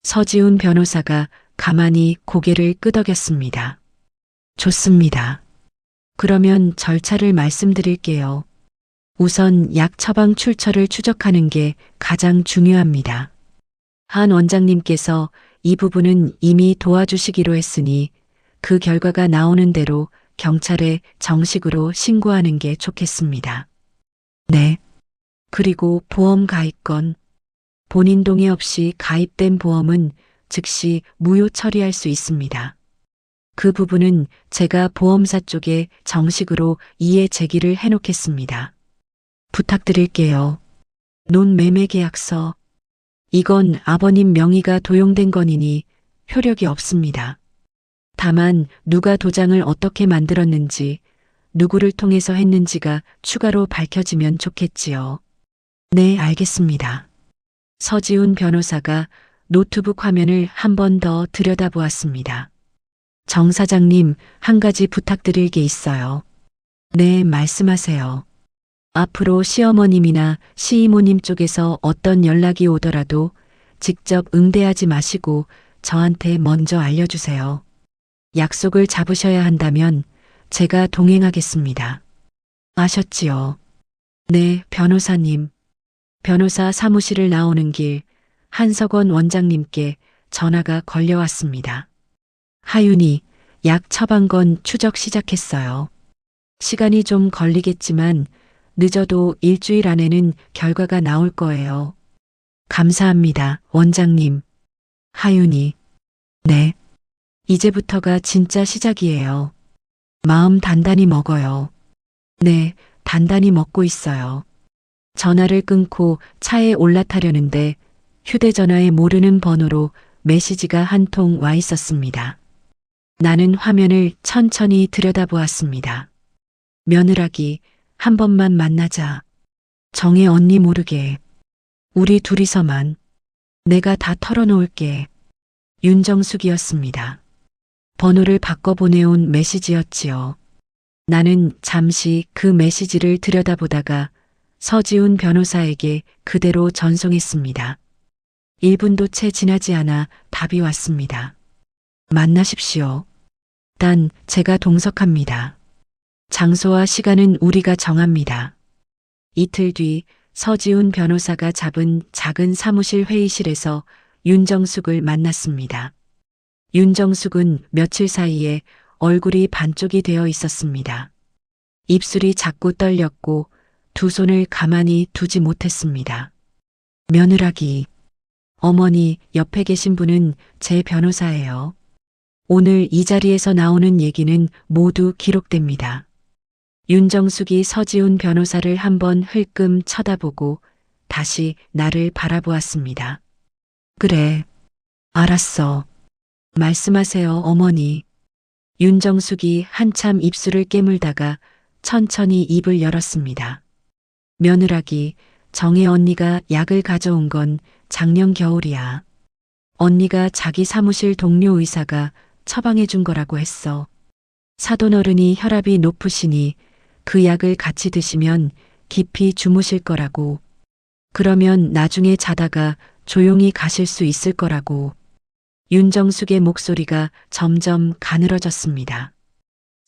서지훈 변호사가 가만히 고개를 끄덕였습니다. 좋습니다. 그러면 절차를 말씀드릴게요. 우선 약 처방 출처를 추적하는 게 가장 중요합니다. 한 원장님께서 이 부분은 이미 도와주시기로 했으니 그 결과가 나오는 대로 경찰에 정식으로 신고하는 게 좋겠습니다. 네. 그리고 보험 가입건. 본인 동의 없이 가입된 보험은 즉시 무효 처리할 수 있습니다. 그 부분은 제가 보험사 쪽에 정식으로 이의 제기를 해놓겠습니다. 부탁드릴게요. 논매매 계약서. 이건 아버님 명의가 도용된 건이니 효력이 없습니다. 다만 누가 도장을 어떻게 만들었는지, 누구를 통해서 했는지가 추가로 밝혀지면 좋겠지요. 네, 알겠습니다. 서지훈 변호사가 노트북 화면을 한 번 더 들여다보았습니다. 정 사장님, 한 가지 부탁드릴 게 있어요. 네, 말씀하세요. 앞으로 시어머님이나 시이모님 쪽에서 어떤 연락이 오더라도 직접 응대하지 마시고 저한테 먼저 알려주세요. 약속을 잡으셔야 한다면 제가 동행하겠습니다. 아셨지요? 네, 변호사님. 변호사 사무실을 나오는 길 한석원 원장님께 전화가 걸려왔습니다. 하윤이, 약 처방건 추적 시작했어요. 시간이 좀 걸리겠지만 늦어도 일주일 안에는 결과가 나올 거예요. 감사합니다, 원장님. 하윤이, 네. 이제부터가 진짜 시작이에요. 마음 단단히 먹어요. 네, 단단히 먹고 있어요. 전화를 끊고 차에 올라타려는데 휴대전화에 모르는 번호로 메시지가 한 통 와 있었습니다. 나는 화면을 천천히 들여다보았습니다. 며느라기, 한 번만 만나자. 정혜 언니 모르게. 우리 둘이서만. 내가 다 털어놓을게. 윤정숙이었습니다. 번호를 바꿔 보내온 메시지였지요. 나는 잠시 그 메시지를 들여다보다가 서지훈 변호사에게 그대로 전송했습니다. 1분도 채 지나지 않아 답이 왔습니다. 만나십시오. 단 제가 동석합니다. 장소와 시간은 우리가 정합니다. 이틀 뒤 서지훈 변호사가 잡은 작은 사무실 회의실에서 윤정숙을 만났습니다. 윤정숙은 며칠 사이에 얼굴이 반쪽이 되어 있었습니다. 입술이 자꾸 떨렸고 두 손을 가만히 두지 못했습니다. 며느라기, 어머니, 옆에 계신 분은 제 변호사예요. 오늘 이 자리에서 나오는 얘기는 모두 기록됩니다. 윤정숙이 서지훈 변호사를 한번 흘끔 쳐다보고 다시 나를 바라보았습니다. 그래, 알았어. 말씀하세요, 어머니. 윤정숙이 한참 입술을 깨물다가 천천히 입을 열었습니다. 며느라기, 정혜 언니가 약을 가져온 건 작년 겨울이야. 언니가 자기 사무실 동료 의사가 처방해 준 거라고 했어. 사돈어른이 혈압이 높으시니 그 약을 같이 드시면 깊이 주무실 거라고. 그러면 나중에 자다가 조용히 가실 수 있을 거라고. 윤정숙의 목소리가 점점 가늘어졌습니다.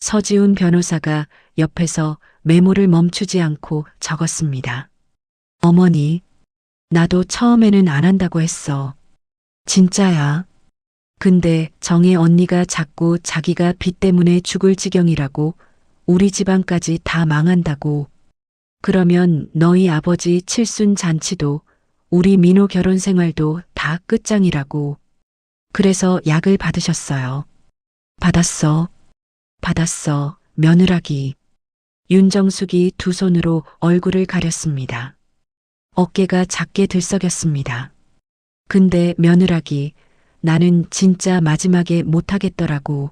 서지훈 변호사가 옆에서 메모를 멈추지 않고 적었습니다. 어머니, 나도 처음에는 안 한다고 했어. 진짜야. 근데 정혜 언니가 자꾸 자기가 빚 때문에 죽을 지경이라고, 우리 집안까지 다 망한다고. 그러면 너희 아버지 칠순 잔치도 우리 민호 결혼 생활도 다 끝장이라고. 그래서 약을 받으셨어요. 받았어. 받았어. 며느라기. 윤정숙이 두 손으로 얼굴을 가렸습니다. 어깨가 작게 들썩였습니다. 근데 며느라기, 나는 진짜 마지막에 못하겠더라고.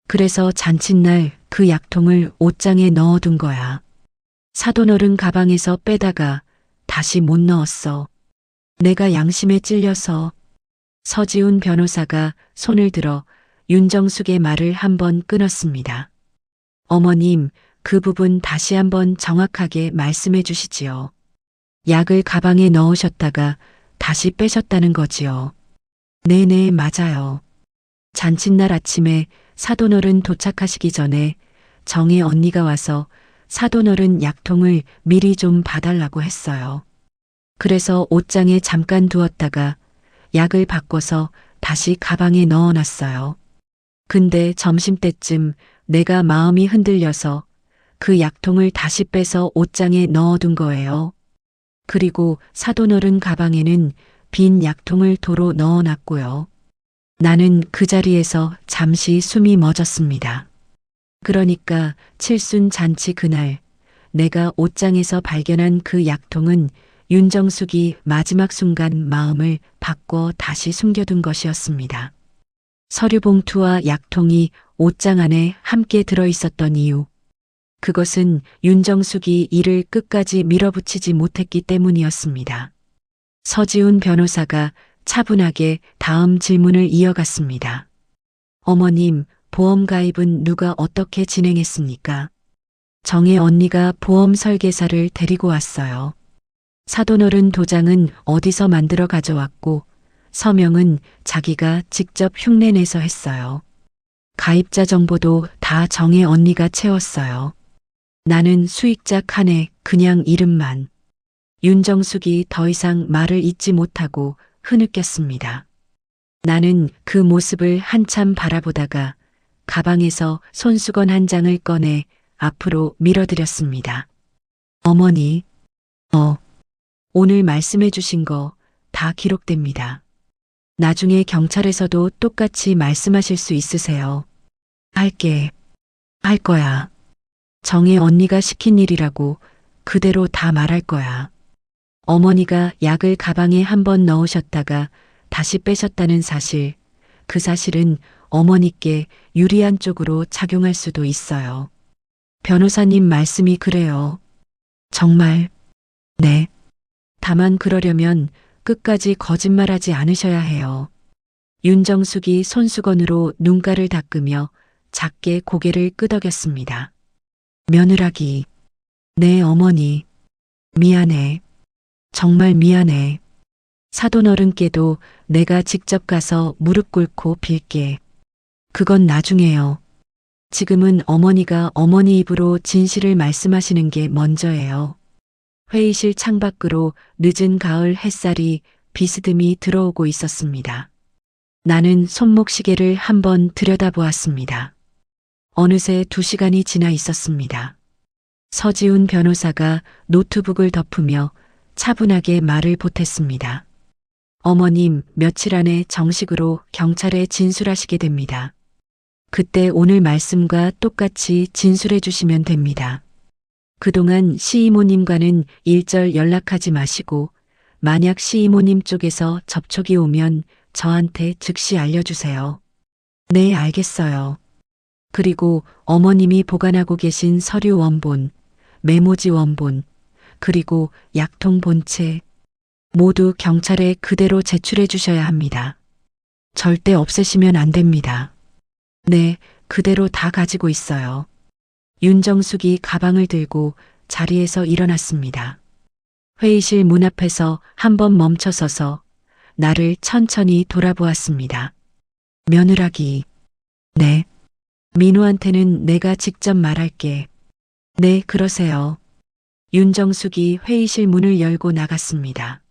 그래서 잔칫날 그 약통을 옷장에 넣어둔 거야. 사돈어른 가방에서 빼다가 다시 못 넣었어. 내가 양심에 찔려서. 서지훈 변호사가 손을 들어 윤정숙의 말을 한번 끊었습니다. 어머님, 그 부분 다시 한번 정확하게 말씀해 주시지요. 약을 가방에 넣으셨다가 다시 빼셨다는 거지요. 네네, 맞아요. 잔칫날 아침에 사돈어른 도착하시기 전에 정혜 언니가 와서 사돈어른 약통을 미리 좀 봐달라고 했어요. 그래서 옷장에 잠깐 두었다가 약을 바꿔서 다시 가방에 넣어놨어요. 근데 점심때쯤 내가 마음이 흔들려서 그 약통을 다시 빼서 옷장에 넣어둔 거예요. 그리고 사돈어른 가방에는 빈 약통을 도로 넣어놨고요. 나는 그 자리에서 잠시 숨이 멎었습니다. 그러니까 칠순 잔치 그날 내가 옷장에서 발견한 그 약통은 윤정숙이 마지막 순간 마음을 바꿔 다시 숨겨둔 것이었습니다. 서류 봉투와 약통이 옷장 안에 함께 들어있었던 이유. 그것은 윤정숙이 이를 끝까지 밀어붙이지 못했기 때문이었습니다. 서지훈 변호사가 차분하게 다음 질문을 이어갔습니다. 어머님, 보험 가입은 누가 어떻게 진행했습니까? 정혜 언니가 보험 설계사를 데리고 왔어요. 사돈어른 도장은 어디서 만들어 가져왔고 서명은 자기가 직접 흉내내서 했어요. 가입자 정보도 다 정혜 언니가 채웠어요. 나는 수익자 칸에 그냥 이름만. 윤정숙이 더 이상 말을 잇지 못하고 흐느꼈습니다. 나는 그 모습을 한참 바라보다가 가방에서 손수건 한 장을 꺼내 앞으로 밀어드렸습니다. 어머니, 오늘 말씀해 주신 거 다 기록됩니다. 나중에 경찰에서도 똑같이 말씀하실 수 있으세요. 할 거야. 정혜 언니가 시킨 일이라고 그대로 다 말할 거야. 어머니가 약을 가방에 한번 넣으셨다가 다시 빼셨다는 사실, 그 사실은 어머니께 유리한 쪽으로 작용할 수도 있어요. 변호사님 말씀이 그래요. 정말? 네. 다만 그러려면 끝까지 거짓말하지 않으셔야 해요. 윤정숙이 손수건으로 눈가를 닦으며 작게 고개를 끄덕였습니다. 며느라기. 네, 어머니. 미안해. 정말 미안해. 사돈어른께도 내가 직접 가서 무릎 꿇고 빌게. 그건 나중에요. 지금은 어머니가 어머니 입으로 진실을 말씀하시는 게 먼저예요. 회의실 창밖으로 늦은 가을 햇살이 비스듬히 들어오고 있었습니다. 나는 손목시계를 한번 들여다보았습니다. 어느새 2시간이 지나 있었습니다. 서지훈 변호사가 노트북을 덮으며 차분하게 말을 보탰습니다. 어머님, 며칠 안에 정식으로 경찰에 진술하시게 됩니다. 그때 오늘 말씀과 똑같이 진술해 주시면 됩니다. 그동안 시이모님과는 일절 연락하지 마시고 만약 시이모님 쪽에서 접촉이 오면 저한테 즉시 알려주세요. 네, 알겠어요. 그리고 어머님이 보관하고 계신 서류 원본, 메모지 원본, 그리고 약통 본체 모두 경찰에 그대로 제출해 주셔야 합니다. 절대 없애시면 안 됩니다. 네, 그대로 다 가지고 있어요. 윤정숙이 가방을 들고 자리에서 일어났습니다. 회의실 문 앞에서 한번 멈춰서서 나를 천천히 돌아보았습니다. 며느라기. 네. 민우한테는 내가 직접 말할게. 네, 그러세요. 윤정숙이 회의실 문을 열고 나갔습니다.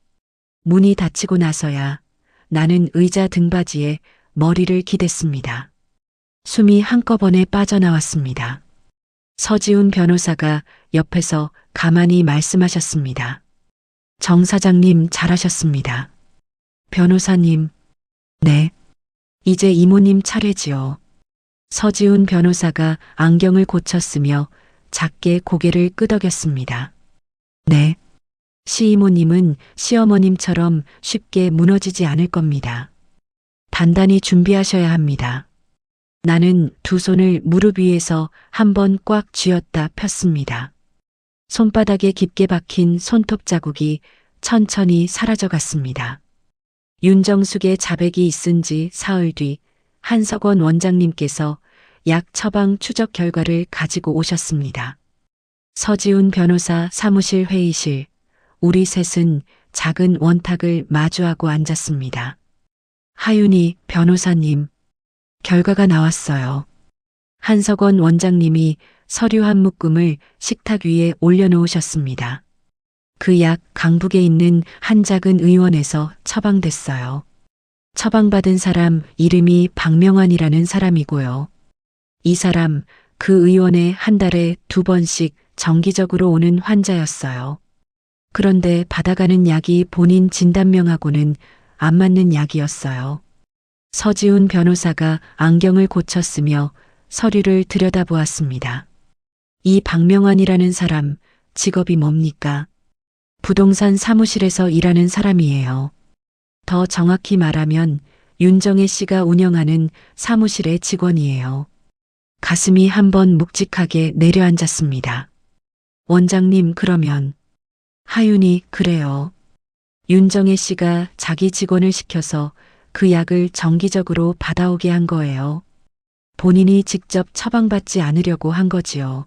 문이 닫히고 나서야 나는 의자 등받이에 머리를 기댔습니다. 숨이 한꺼번에 빠져나왔습니다. 서지훈 변호사가 옆에서 가만히 말씀하셨습니다. 정 사장님 잘하셨습니다. 변호사님, 네. 이제 이모님 차례지요. 서지훈 변호사가 안경을 고쳤으며 작게 고개를 끄덕였습니다. 네. 시이모님은 시어머님처럼 쉽게 무너지지 않을 겁니다. 단단히 준비하셔야 합니다. 나는 두 손을 무릎 위에서 한번 꽉 쥐었다 폈습니다. 손바닥에 깊게 박힌 손톱 자국이 천천히 사라져 갔습니다. 윤정숙의 자백이 있은 지 사흘 뒤 한석원 원장님께서 약 처방 추적 결과를 가지고 오셨습니다. 서지훈 변호사 사무실 회의실, 우리 셋은 작은 원탁을 마주하고 앉았습니다. 하윤희 변호사님, 결과가 나왔어요. 한석원 원장님이 서류 한 묶음을 식탁 위에 올려놓으셨습니다. 그 약 강북에 있는 한 작은 의원에서 처방됐어요. 처방받은 사람 이름이 박명환이라는 사람이고요. 이 사람 그 의원에 한 달에 2번씩 정기적으로 오는 환자였어요. 그런데 받아가는 약이 본인 진단명하고는 안 맞는 약이었어요. 서지훈 변호사가 안경을 고쳤으며 서류를 들여다보았습니다. 이 박명환이라는 사람 직업이 뭡니까? 부동산 사무실에서 일하는 사람이에요. 더 정확히 말하면 윤정혜 씨가 운영하는 사무실의 직원이에요. 가슴이 한번 묵직하게 내려앉았습니다. 원장님, 그러면 하윤이 그래요. 윤정혜 씨가 자기 직원을 시켜서 그 약을 정기적으로 받아오게 한 거예요. 본인이 직접 처방받지 않으려고 한 거지요.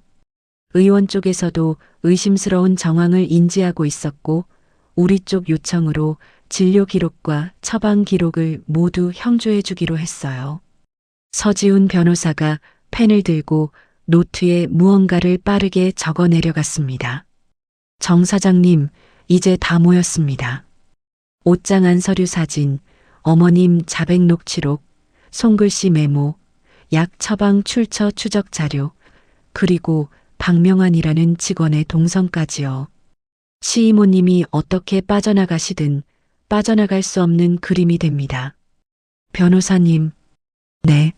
의원 쪽에서도 의심스러운 정황을 인지하고 있었고 우리 쪽 요청으로 진료 기록과 처방 기록을 모두 형조해 주기로 했어요. 서지훈 변호사가 펜을 들고 노트에 무언가를 빠르게 적어 내려갔습니다. 정 사장님, 이제 다 모였습니다. 옷장 안 서류 사진, 어머님 자백 녹취록, 손글씨 메모, 약 처방 출처 추적 자료, 그리고 박명환이라는 직원의 동선까지요. 시이모님이 어떻게 빠져나가시든 빠져나갈 수 없는 그림이 됩니다. 변호사님, 네.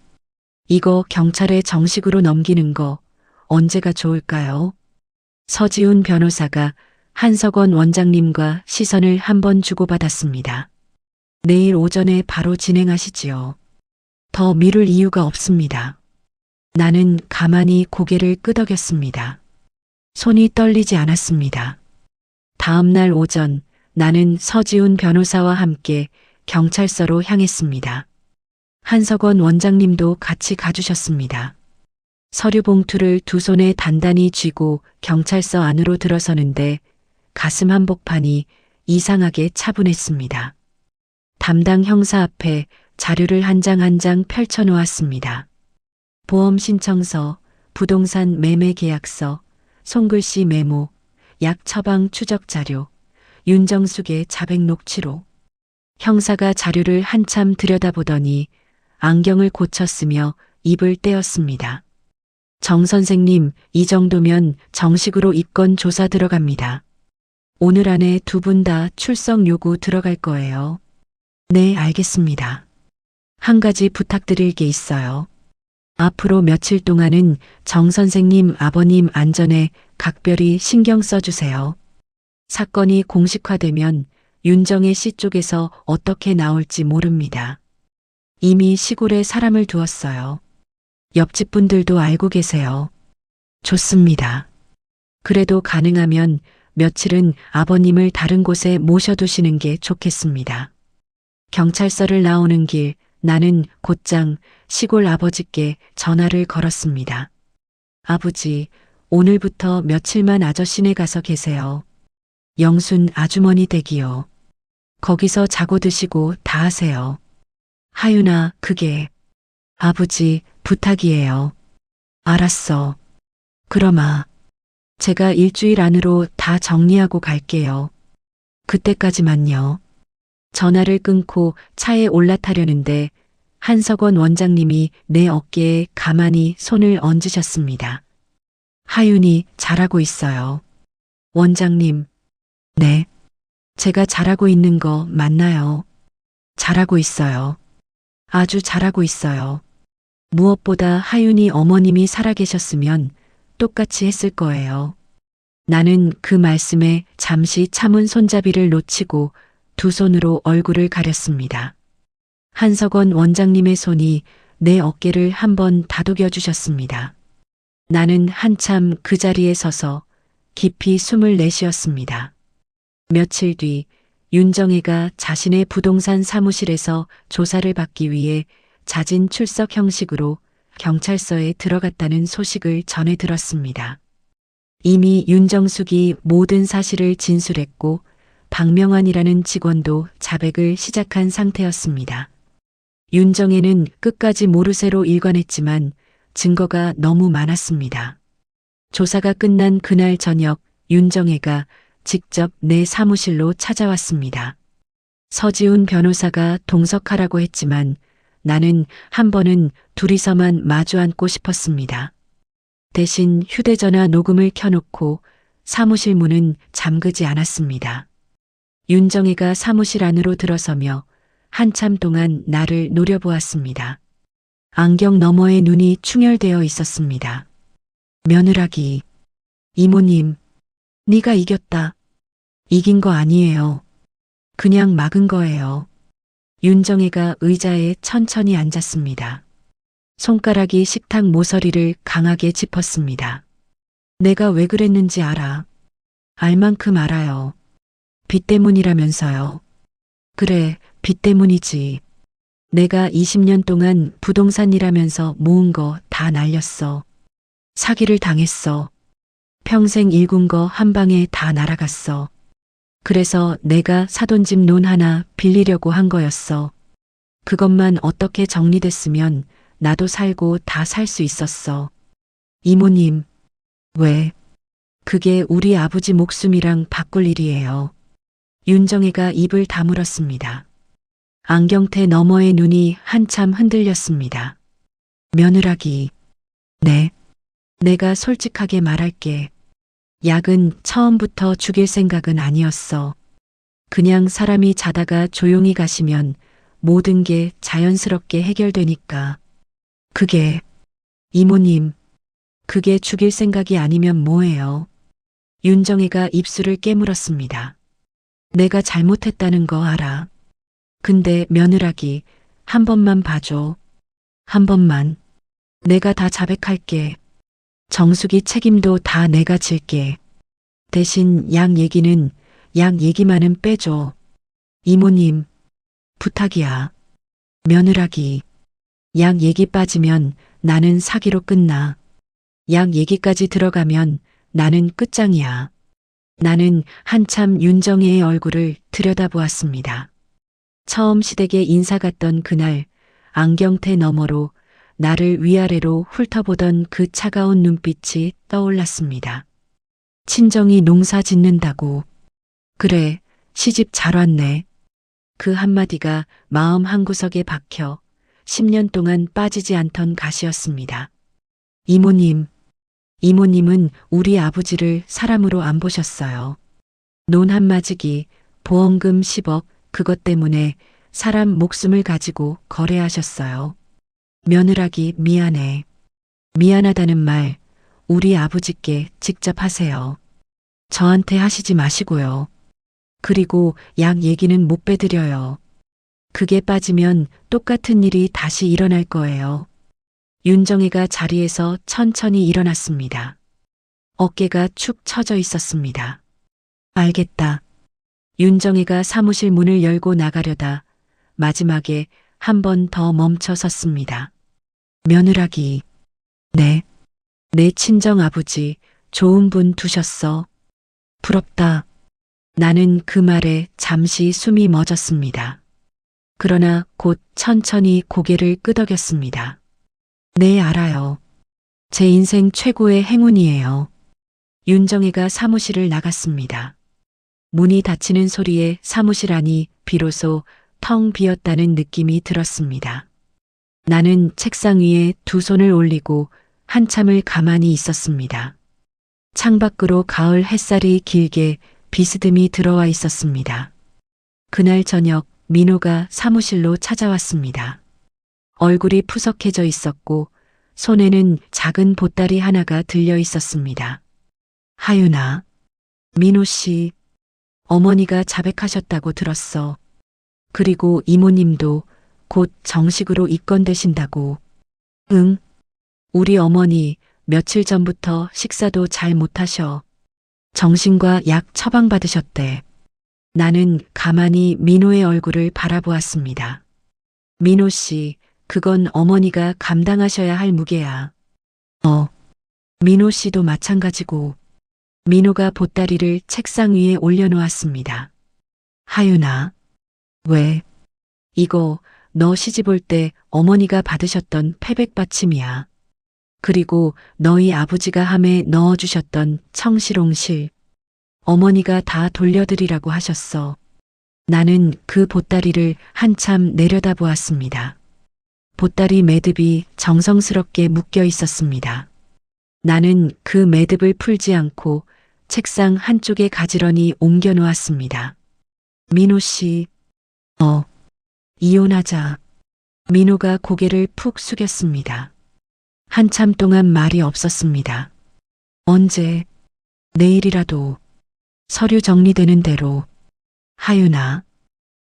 이거 경찰에 정식으로 넘기는 거 언제가 좋을까요? 서지훈 변호사가 한석원 원장님과 시선을 한번 주고받았습니다. 내일 오전에 바로 진행하시지요. 더 미룰 이유가 없습니다. 나는 가만히 고개를 끄덕였습니다. 손이 떨리지 않았습니다. 다음 날 오전 나는 서지훈 변호사와 함께 경찰서로 향했습니다. 한석원 원장님도 같이 가주셨습니다. 서류 봉투를 두 손에 단단히 쥐고 경찰서 안으로 들어서는데 가슴 한복판이 이상하게 차분했습니다. 담당 형사 앞에 자료를 한 장 한 장 펼쳐 놓았습니다. 보험 신청서, 부동산 매매 계약서, 손글씨 메모, 약 처방 추적 자료, 윤정숙의 자백 녹취록. 형사가 자료를 한참 들여다보더니 안경을 고쳤으며 입을 떼었습니다. 정 선생님, 이 정도면 정식으로 입건 조사 들어갑니다. 오늘 안에 두 분 다 출석 요구 들어갈 거예요. 네, 알겠습니다. 한 가지 부탁드릴 게 있어요. 앞으로 며칠 동안은 정 선생님 아버님 안전에 각별히 신경 써주세요. 사건이 공식화되면 윤정혜 씨 쪽에서 어떻게 나올지 모릅니다. 이미 시골에 사람을 두었어요. 옆집 분들도 알고 계세요. 좋습니다. 그래도 가능하면 며칠은 아버님을 다른 곳에 모셔두시는 게 좋겠습니다. 경찰서를 나오는 길 나는 곧장 시골 아버지께 전화를 걸었습니다. 아버지, 오늘부터 며칠만 아저씨네 가서 계세요. 영순 아주머니 댁이요. 거기서 자고 드시고 다 하세요. 하윤아, 그게 아버지 부탁이에요. 알았어. 그러마. 제가 일주일 안으로 다 정리하고 갈게요. 그때까지만요. 전화를 끊고 차에 올라타려는데 한석원 원장님이 내 어깨에 가만히 손을 얹으셨습니다. 하윤이 잘하고 있어요. 원장님. 네. 제가 잘하고 있는 거 맞나요? 잘하고 있어요. 아주 잘하고 있어요. 무엇보다 하윤이 어머님이 살아계셨으면 똑같이 했을 거예요. 나는 그 말씀에 잠시 참은 손잡이를 놓치고 두 손으로 얼굴을 가렸습니다. 한석원 원장님의 손이 내 어깨를 한번 다독여 주셨습니다. 나는 한참 그 자리에 서서 깊이 숨을 내쉬었습니다. 며칠 뒤 윤정혜가 자신의 부동산 사무실에서 조사를 받기 위해 자진 출석 형식으로 경찰서에 들어갔다는 소식을 전해 들었습니다. 이미 윤정숙이 모든 사실을 진술했고 박명환이라는 직원도 자백을 시작한 상태였습니다. 윤정혜는 끝까지 모르쇠로 일관했지만 증거가 너무 많았습니다. 조사가 끝난 그날 저녁 윤정혜가 직접 내 사무실로 찾아왔습니다. 서지훈 변호사가 동석하라고 했지만 나는 한 번은 둘이서만 마주 앉고 싶었습니다. 대신 휴대전화 녹음을 켜놓고 사무실 문은 잠그지 않았습니다. 윤정혜가 사무실 안으로 들어서며 한참 동안 나를 노려보았습니다. 안경 너머에 눈이 충혈되어 있었습니다. 며느라기, 이모님, 네가 이겼다. 이긴 거 아니에요. 그냥 막은 거예요. 윤정혜가 의자에 천천히 앉았습니다. 손가락이 식탁 모서리를 강하게 짚었습니다. 내가 왜 그랬는지 알아. 알 만큼 알아요. 빚 때문이라면서요. 그래, 빚 때문이지. 내가 20년 동안 부동산 일하면서 모은 거 다 날렸어. 사기를 당했어. 평생 일군 거 한 방에 다 날아갔어. 그래서 내가 사돈 집 논 하나 빌리려고 한 거였어. 그것만 어떻게 정리됐으면 나도 살고 다 살 수 있었어. 이모님, 왜? 그게 우리 아버지 목숨이랑 바꿀 일이에요. 윤정혜가 입을 다물었습니다. 안경테 너머의 눈이 한참 흔들렸습니다. 며느라기, 네. 내가 솔직하게 말할게. 약은 처음부터 죽일 생각은 아니었어. 그냥 사람이 자다가 조용히 가시면 모든 게 자연스럽게 해결되니까. 그게, 이모님, 그게 죽일 생각이 아니면 뭐예요? 윤정혜가 입술을 깨물었습니다. 내가 잘못했다는 거 알아. 근데 며느라기, 한 번만 봐줘. 한 번만. 내가 다 자백할게. 정숙이 책임도 다 내가 질게. 대신 약 얘기만은 빼줘. 이모님, 부탁이야. 며느라기, 약 얘기 빠지면 나는 사기로 끝나. 약 얘기까지 들어가면 나는 끝장이야. 나는 한참 윤정혜의 얼굴을 들여다보았습니다. 처음 시댁에 인사 갔던 그날 안경테 너머로 나를 위아래로 훑어보던 그 차가운 눈빛이 떠올랐습니다. 친정이 농사 짓는다고. 그래, 시집 잘 왔네. 그 한마디가 마음 한구석에 박혀 10년 동안 빠지지 않던 가시였습니다. 이모님은 우리 아버지를 사람으로 안 보셨어요. 논 한마지기, 보험금 10억, 그것 때문에 사람 목숨을 가지고 거래하셨어요. 며느라기 미안해. 미안하다는 말 우리 아버지께 직접 하세요. 저한테 하시지 마시고요. 그리고 약 얘기는 못 빼드려요. 그게 빠지면 똑같은 일이 다시 일어날 거예요. 윤정혜가 자리에서 천천히 일어났습니다. 어깨가 축 처져 있었습니다. 알겠다. 윤정혜가 사무실 문을 열고 나가려다 마지막에 한 번 더 멈춰 섰습니다. 며느라기, 네, 내 친정 아버지 좋은 분 두셨어. 부럽다. 나는 그 말에 잠시 숨이 멎었습니다. 그러나 곧 천천히 고개를 끄덕였습니다. 네, 알아요. 제 인생 최고의 행운이에요. 윤정혜가 사무실을 나갔습니다. 문이 닫히는 소리에 사무실 안이 비로소 텅 비었다는 느낌이 들었습니다. 나는 책상 위에 두 손을 올리고 한참을 가만히 있었습니다. 창밖으로 가을 햇살이 길게 비스듬히 들어와 있었습니다. 그날 저녁 민호가 사무실로 찾아왔습니다. 얼굴이 푸석해져 있었고 손에는 작은 보따리 하나가 들려 있었습니다. 하윤아, 민호 씨, 어머니가 자백하셨다고 들었어. 그리고 이모님도 곧 정식으로 입건되신다고. 응, 우리 어머니 며칠 전부터 식사도 잘 못하셔. 정신과 약 처방받으셨대. 나는 가만히 민호의 얼굴을 바라보았습니다. 민호 씨, 그건 어머니가 감당하셔야 할 무게야. 민호 씨도 마찬가지고. 민호가 보따리를 책상 위에 올려놓았습니다. 하윤아, 왜? 이거 너 시집 올 때 어머니가 받으셨던 패백 받침이야. 그리고 너희 아버지가 함에 넣어주셨던 청실홍실. 어머니가 다 돌려드리라고 하셨어. 나는 그 보따리를 한참 내려다보았습니다. 보따리 매듭이 정성스럽게 묶여 있었습니다. 나는 그 매듭을 풀지 않고 책상 한쪽에 가지런히 옮겨 놓았습니다. 민호 씨, 이혼하자. 민호가 고개를 푹 숙였습니다. 한참 동안 말이 없었습니다. 언제? 내일이라도. 서류 정리되는 대로. 하윤아,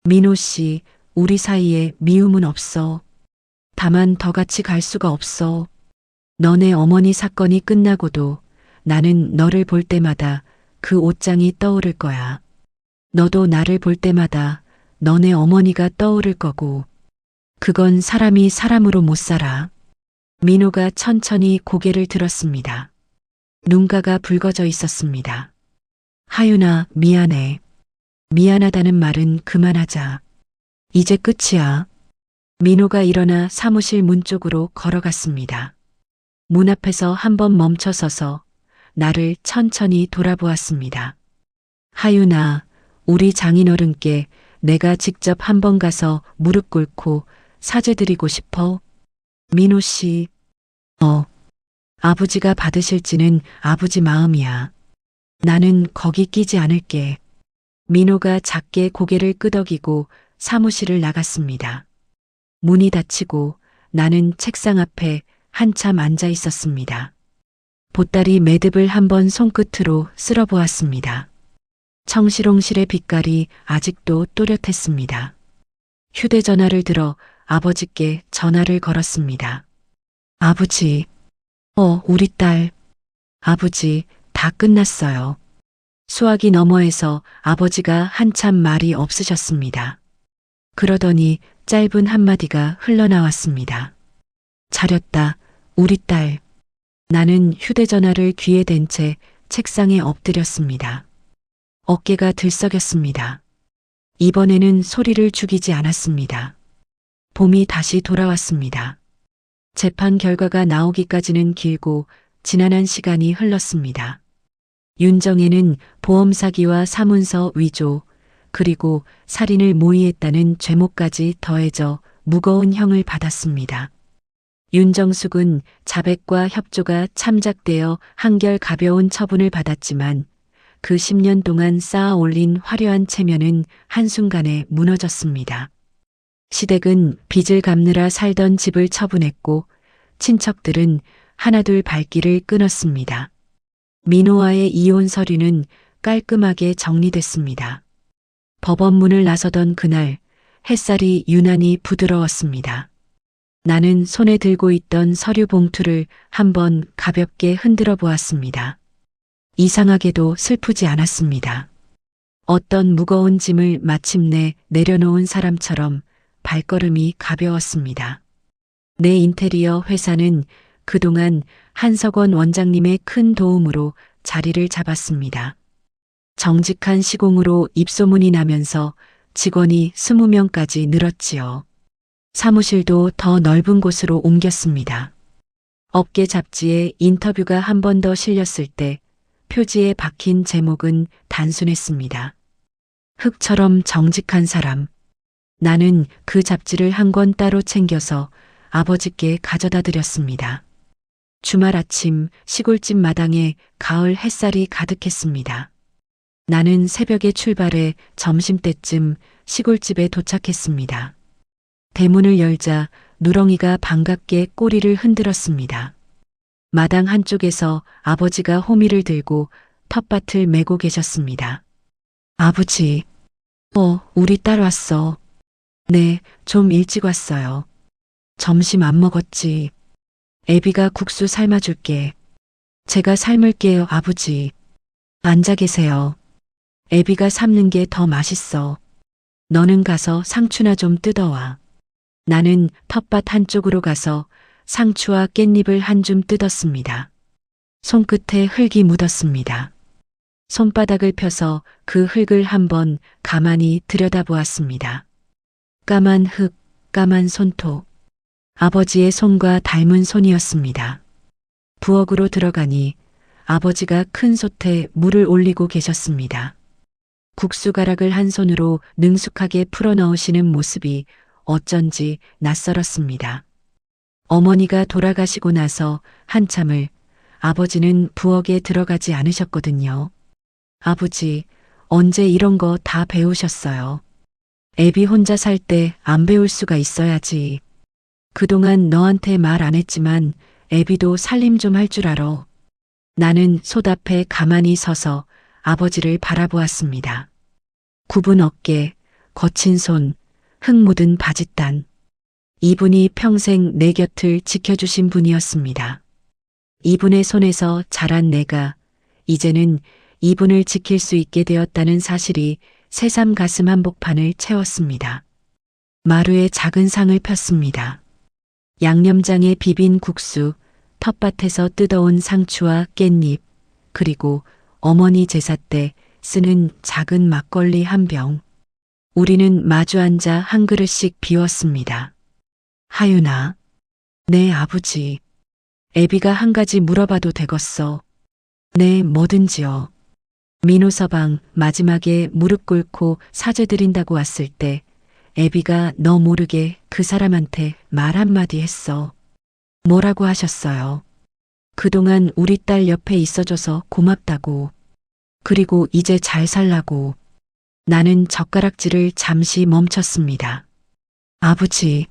민호 씨, 우리 사이에 미움은 없어. 다만 더 같이 갈 수가 없어. 너네 어머니 사건이 끝나고도 나는 너를 볼 때마다 그 옷장이 떠오를 거야. 너도 나를 볼 때마다 너네 어머니가 떠오를 거고. 그건 사람이 사람으로 못 살아. 민호가 천천히 고개를 들었습니다. 눈가가 붉어져 있었습니다. 하윤아, 미안해. 미안하다는 말은 그만하자. 이제 끝이야. 민호가 일어나 사무실 문 쪽으로 걸어갔습니다. 문 앞에서 한번 멈춰서서 나를 천천히 돌아보았습니다. 하윤아, 우리 장인어른께 내가 직접 한번 가서 무릎 꿇고 사죄드리고 싶어. 민호 씨, 아버지가 받으실지는 아버지 마음이야. 나는 거기 끼지 않을게. 민호가 작게 고개를 끄덕이고 사무실을 나갔습니다. 문이 닫히고 나는 책상 앞에 한참 앉아 있었습니다. 보따리 매듭을 한번 손끝으로 쓸어보았습니다. 청실홍실의 빛깔이 아직도 또렷했습니다. 휴대전화를 들어 아버지께 전화를 걸었습니다. 아버지, 우리 딸. 아버지, 다 끝났어요. 수화기 너머에서 아버지가 한참 말이 없으셨습니다. 그러더니 짧은 한마디가 흘러나왔습니다. 잘했다, 우리 딸. 나는 휴대전화를 귀에 댄 채 책상에 엎드렸습니다. 어깨가 들썩였습니다. 이번에는 소리를 죽이지 않았습니다. 봄이 다시 돌아왔습니다. 재판 결과가 나오기까지는 길고 지난한 시간이 흘렀습니다. 윤정혜는 보험 사기와 사문서 위조, 그리고 살인을 모의했다는 죄목까지 더해져 무거운 형을 받았습니다. 윤정숙은 자백과 협조가 참작되어 한결 가벼운 처분을 받았지만 그 10년 동안 쌓아 올린 화려한 체면은 한순간에 무너졌습니다. 시댁은 빚을 갚느라 살던 집을 처분했고 친척들은 하나둘 발길을 끊었습니다. 민호와의 이혼 서류는 깔끔하게 정리됐습니다. 법원 문을 나서던 그날 햇살이 유난히 부드러웠습니다. 나는 손에 들고 있던 서류 봉투를 한번 가볍게 흔들어 보았습니다. 이상하게도 슬프지 않았습니다. 어떤 무거운 짐을 마침내 내려놓은 사람처럼 발걸음이 가벼웠습니다. 내 인테리어 회사는 그동안 한석원 원장님의 큰 도움으로 자리를 잡았습니다. 정직한 시공으로 입소문이 나면서 직원이 20명까지 늘었지요. 사무실도 더 넓은 곳으로 옮겼습니다. 업계 잡지에 인터뷰가 한 번 더 실렸을 때 표지에 박힌 제목은 단순했습니다. 흙처럼 정직한 사람. 나는 그 잡지를 한 권 따로 챙겨서 아버지께 가져다 드렸습니다. 주말 아침 시골집 마당에 가을 햇살이 가득했습니다. 나는 새벽에 출발해 점심때쯤 시골집에 도착했습니다. 대문을 열자 누렁이가 반갑게 꼬리를 흔들었습니다. 마당 한쪽에서 아버지가 호미를 들고 텃밭을 메고 계셨습니다. 아버지, 우리 딸 왔어. 네, 좀 일찍 왔어요. 점심 안 먹었지. 애비가 국수 삶아줄게. 제가 삶을게요, 아버지. 앉아 계세요. 애비가 삶는 게 더 맛있어. 너는 가서 상추나 좀 뜯어와. 나는 텃밭 한쪽으로 가서 상추와 깻잎을 한 줌 뜯었습니다. 손끝에 흙이 묻었습니다. 손바닥을 펴서 그 흙을 한번 가만히 들여다보았습니다. 까만 흙, 까만 손톱. 아버지의 손과 닮은 손이었습니다. 부엌으로 들어가니 아버지가 큰 솥에 물을 올리고 계셨습니다. 국수가락을 한 손으로 능숙하게 풀어 넣으시는 모습이 어쩐지 낯설었습니다. 어머니가 돌아가시고 나서 한참을 아버지는 부엌에 들어가지 않으셨거든요. 아버지, 언제 이런 거 다 배우셨어요? 애비 혼자 살 때 안 배울 수가 있어야지. 그동안 너한테 말 안 했지만 애비도 살림 좀 할 줄 알아. 나는 솥 앞에 가만히 서서 아버지를 바라보았습니다. 굽은 어깨, 거친 손, 흙 묻은 바짓단. 이분이 평생 내 곁을 지켜주신 분이었습니다. 이분의 손에서 자란 내가 이제는 이분을 지킬 수 있게 되었다는 사실이 새삼 가슴 한복판을 채웠습니다. 마루에 작은 상을 폈습니다. 양념장에 비빈 국수, 텃밭에서 뜯어온 상추와 깻잎, 그리고 어머니 제사 때 쓰는 작은 막걸리 한 병. 우리는 마주 앉아 한 그릇씩 비웠습니다. 하윤아, 네 아버지. 애비가 한 가지 물어봐도 되겠어. 네, 뭐든지요. 민호서방 마지막에 무릎 꿇고 사죄드린다고 왔을 때 애비가 너 모르게 그 사람한테 말 한마디 했어. 뭐라고 하셨어요? 그동안 우리 딸 옆에 있어줘서 고맙다고. 그리고 이제 잘 살라고. 나는 젓가락질을 잠시 멈췄습니다. 아버지,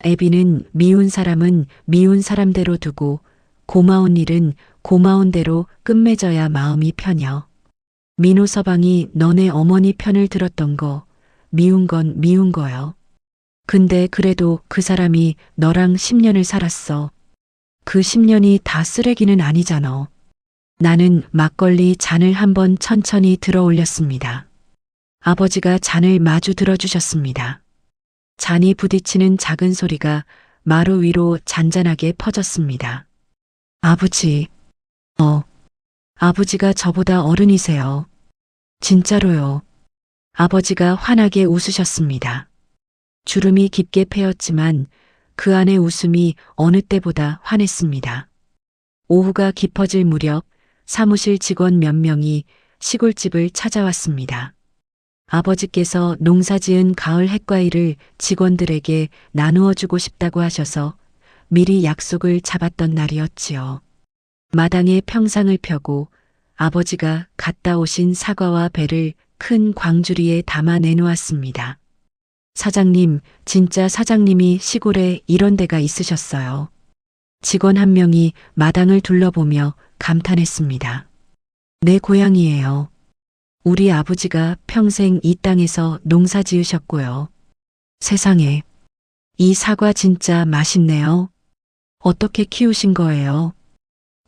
애비는 미운 사람은 미운 사람대로 두고 고마운 일은 고마운 대로 끝맺어야 마음이 편혀. 민호 서방이 너네 어머니 편을 들었던 거 미운 건 미운 거요. 근데 그래도 그 사람이 너랑 10년을 살았어. 그 10년이 다 쓰레기는 아니잖아. 나는 막걸리 잔을 한번 천천히 들어 올렸습니다. 아버지가 잔을 마주 들어주셨습니다. 잔이 부딪히는 작은 소리가 마루 위로 잔잔하게 퍼졌습니다. 아버지, 아버지가 저보다 어른이세요. 진짜로요. 아버지가 환하게 웃으셨습니다. 주름이 깊게 패였지만 그 안의 웃음이 어느 때보다 환했습니다. 오후가 깊어질 무렵 사무실 직원 몇 명이 시골집을 찾아왔습니다. 아버지께서 농사지은 가을 햇과일을 직원들에게 나누어 주고 싶다고 하셔서 미리 약속을 잡았던 날이었지요. 마당에 평상을 펴고 아버지가 갖다 오신 사과와 배를 큰 광주리에 담아 내놓았습니다. 사장님, 진짜 사장님이 시골에 이런 데가 있으셨어요. 직원 한 명이 마당을 둘러보며 감탄했습니다. 내 고향이에요. 우리 아버지가 평생 이 땅에서 농사 지으셨고요. 세상에, 이 사과 진짜 맛있네요. 어떻게 키우신 거예요?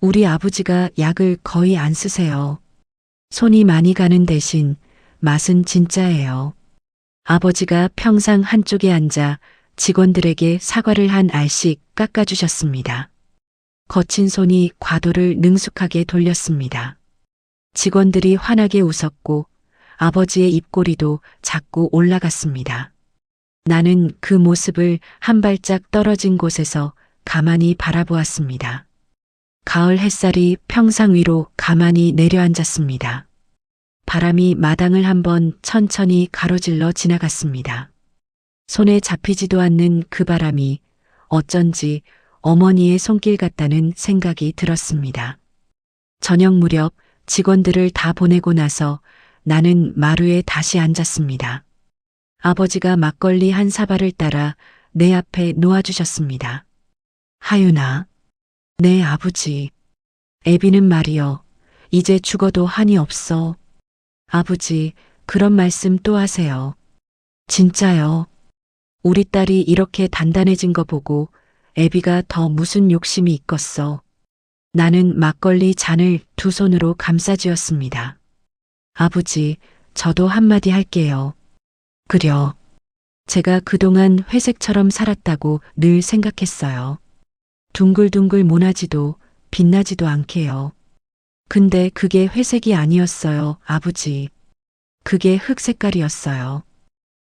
우리 아버지가 약을 거의 안 쓰세요. 손이 많이 가는 대신 맛은 진짜예요. 아버지가 평상 한쪽에 앉아 직원들에게 사과를 한 알씩 깎아주셨습니다. 거친 손이 과도를 능숙하게 돌렸습니다. 직원들이 환하게 웃었고 아버지의 입꼬리도 자꾸 올라갔습니다. 나는 그 모습을 한 발짝 떨어진 곳에서 가만히 바라보았습니다. 가을 햇살이 평상 위로 가만히 내려앉았습니다. 바람이 마당을 한번 천천히 가로질러 지나갔습니다. 손에 잡히지도 않는 그 바람이 어쩐지 어머니의 손길 같다는 생각이 들었습니다. 저녁 무렵 직원들을 다 보내고 나서 나는 마루에 다시 앉았습니다. 아버지가 막걸리 한 사발을 따라 내 앞에 놓아주셨습니다. 하윤아, 내 아버지. 애비는 말이여, 이제 죽어도 한이 없어. 아버지, 그런 말씀 또 하세요. 진짜요. 우리 딸이 이렇게 단단해진 거 보고 애비가 더 무슨 욕심이 있겠어. 나는 막걸리 잔을 두 손으로 감싸쥐었습니다. 아버지, 저도 한마디 할게요. 그려. 제가 그동안 회색처럼 살았다고 늘 생각했어요. 둥글둥글 모나지도 빛나지도 않게요. 근데 그게 회색이 아니었어요, 아버지. 그게 흑 색깔이었어요.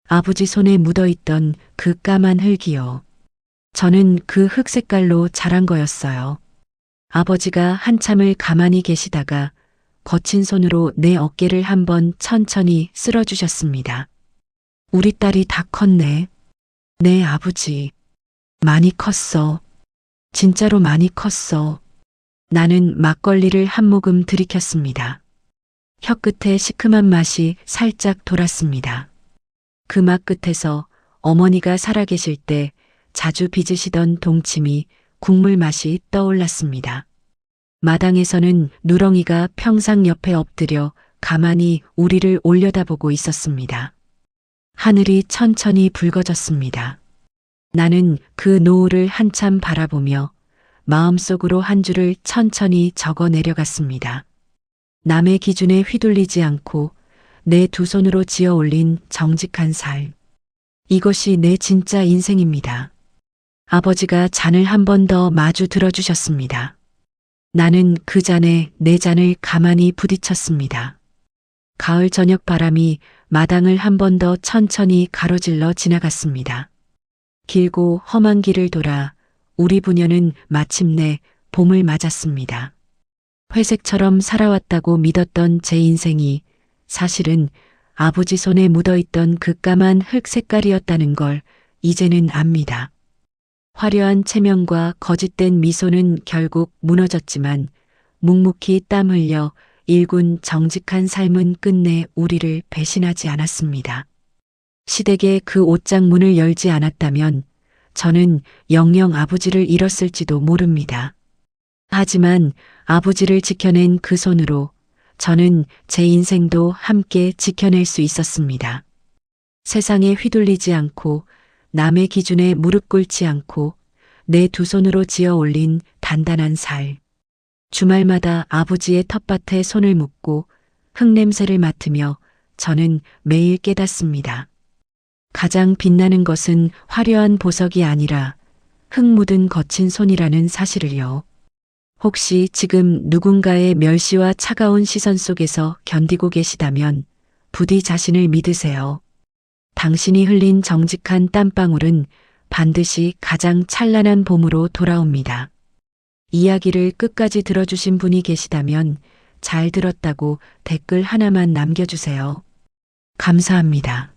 아버지 손에 묻어있던 그 까만 흙이요. 저는 그 흑 색깔로 자란 거였어요. 아버지가 한참을 가만히 계시다가 거친 손으로 내 어깨를 한번 천천히 쓸어주셨습니다. 우리 딸이 다 컸네. 네, 아버지. 많이 컸어. 진짜로 많이 컸어. 나는 막걸리를 한 모금 들이켰습니다. 혀끝에 시큼한 맛이 살짝 돌았습니다. 그 맛 끝에서 어머니가 살아계실 때 자주 빚으시던 동치미 국물 맛이 떠올랐습니다. 마당에서는 누렁이가 평상 옆에 엎드려 가만히 우리를 올려다보고 있었습니다. 하늘이 천천히 붉어졌습니다. 나는 그 노을을 한참 바라보며 마음속으로 한 줄을 천천히 적어 내려갔습니다. 남의 기준에 휘둘리지 않고 내 두 손으로 지어 올린 정직한 살. 이것이 내 진짜 인생입니다. 아버지가 잔을 한 번 더 마주 들어주셨습니다. 나는 그 잔에 내 잔을 가만히 부딪혔습니다. 가을 저녁 바람이 마당을 한 번 더 천천히 가로질러 지나갔습니다. 길고 험한 길을 돌아 우리 부녀는 마침내 봄을 맞았습니다. 회색처럼 살아왔다고 믿었던 제 인생이 사실은 아버지 손에 묻어있던 그 까만 흙 색깔이었다는 걸 이제는 압니다. 화려한 체면과 거짓된 미소는 결국 무너졌지만 묵묵히 땀 흘려 일군 정직한 삶은 끝내 우리를 배신하지 않았습니다. 시댁의 그 옷장 문을 열지 않았다면 저는 영영 아버지를 잃었을지도 모릅니다. 하지만 아버지를 지켜낸 그 손으로 저는 제 인생도 함께 지켜낼 수 있었습니다. 세상에 휘둘리지 않고 남의 기준에 무릎 꿇지 않고 내 두 손으로 지어 올린 단단한 살. 주말마다 아버지의 텃밭에 손을 묻고 흙냄새를 맡으며 저는 매일 깨닫습니다. 가장 빛나는 것은 화려한 보석이 아니라 흙 묻은 거친 손이라는 사실을요. 혹시 지금 누군가의 멸시와 차가운 시선 속에서 견디고 계시다면 부디 자신을 믿으세요. 당신이 흘린 정직한 땀방울은 반드시 가장 찬란한 봄으로 돌아옵니다. 이야기를 끝까지 들어주신 분이 계시다면 잘 들었다고 댓글 하나만 남겨주세요. 감사합니다.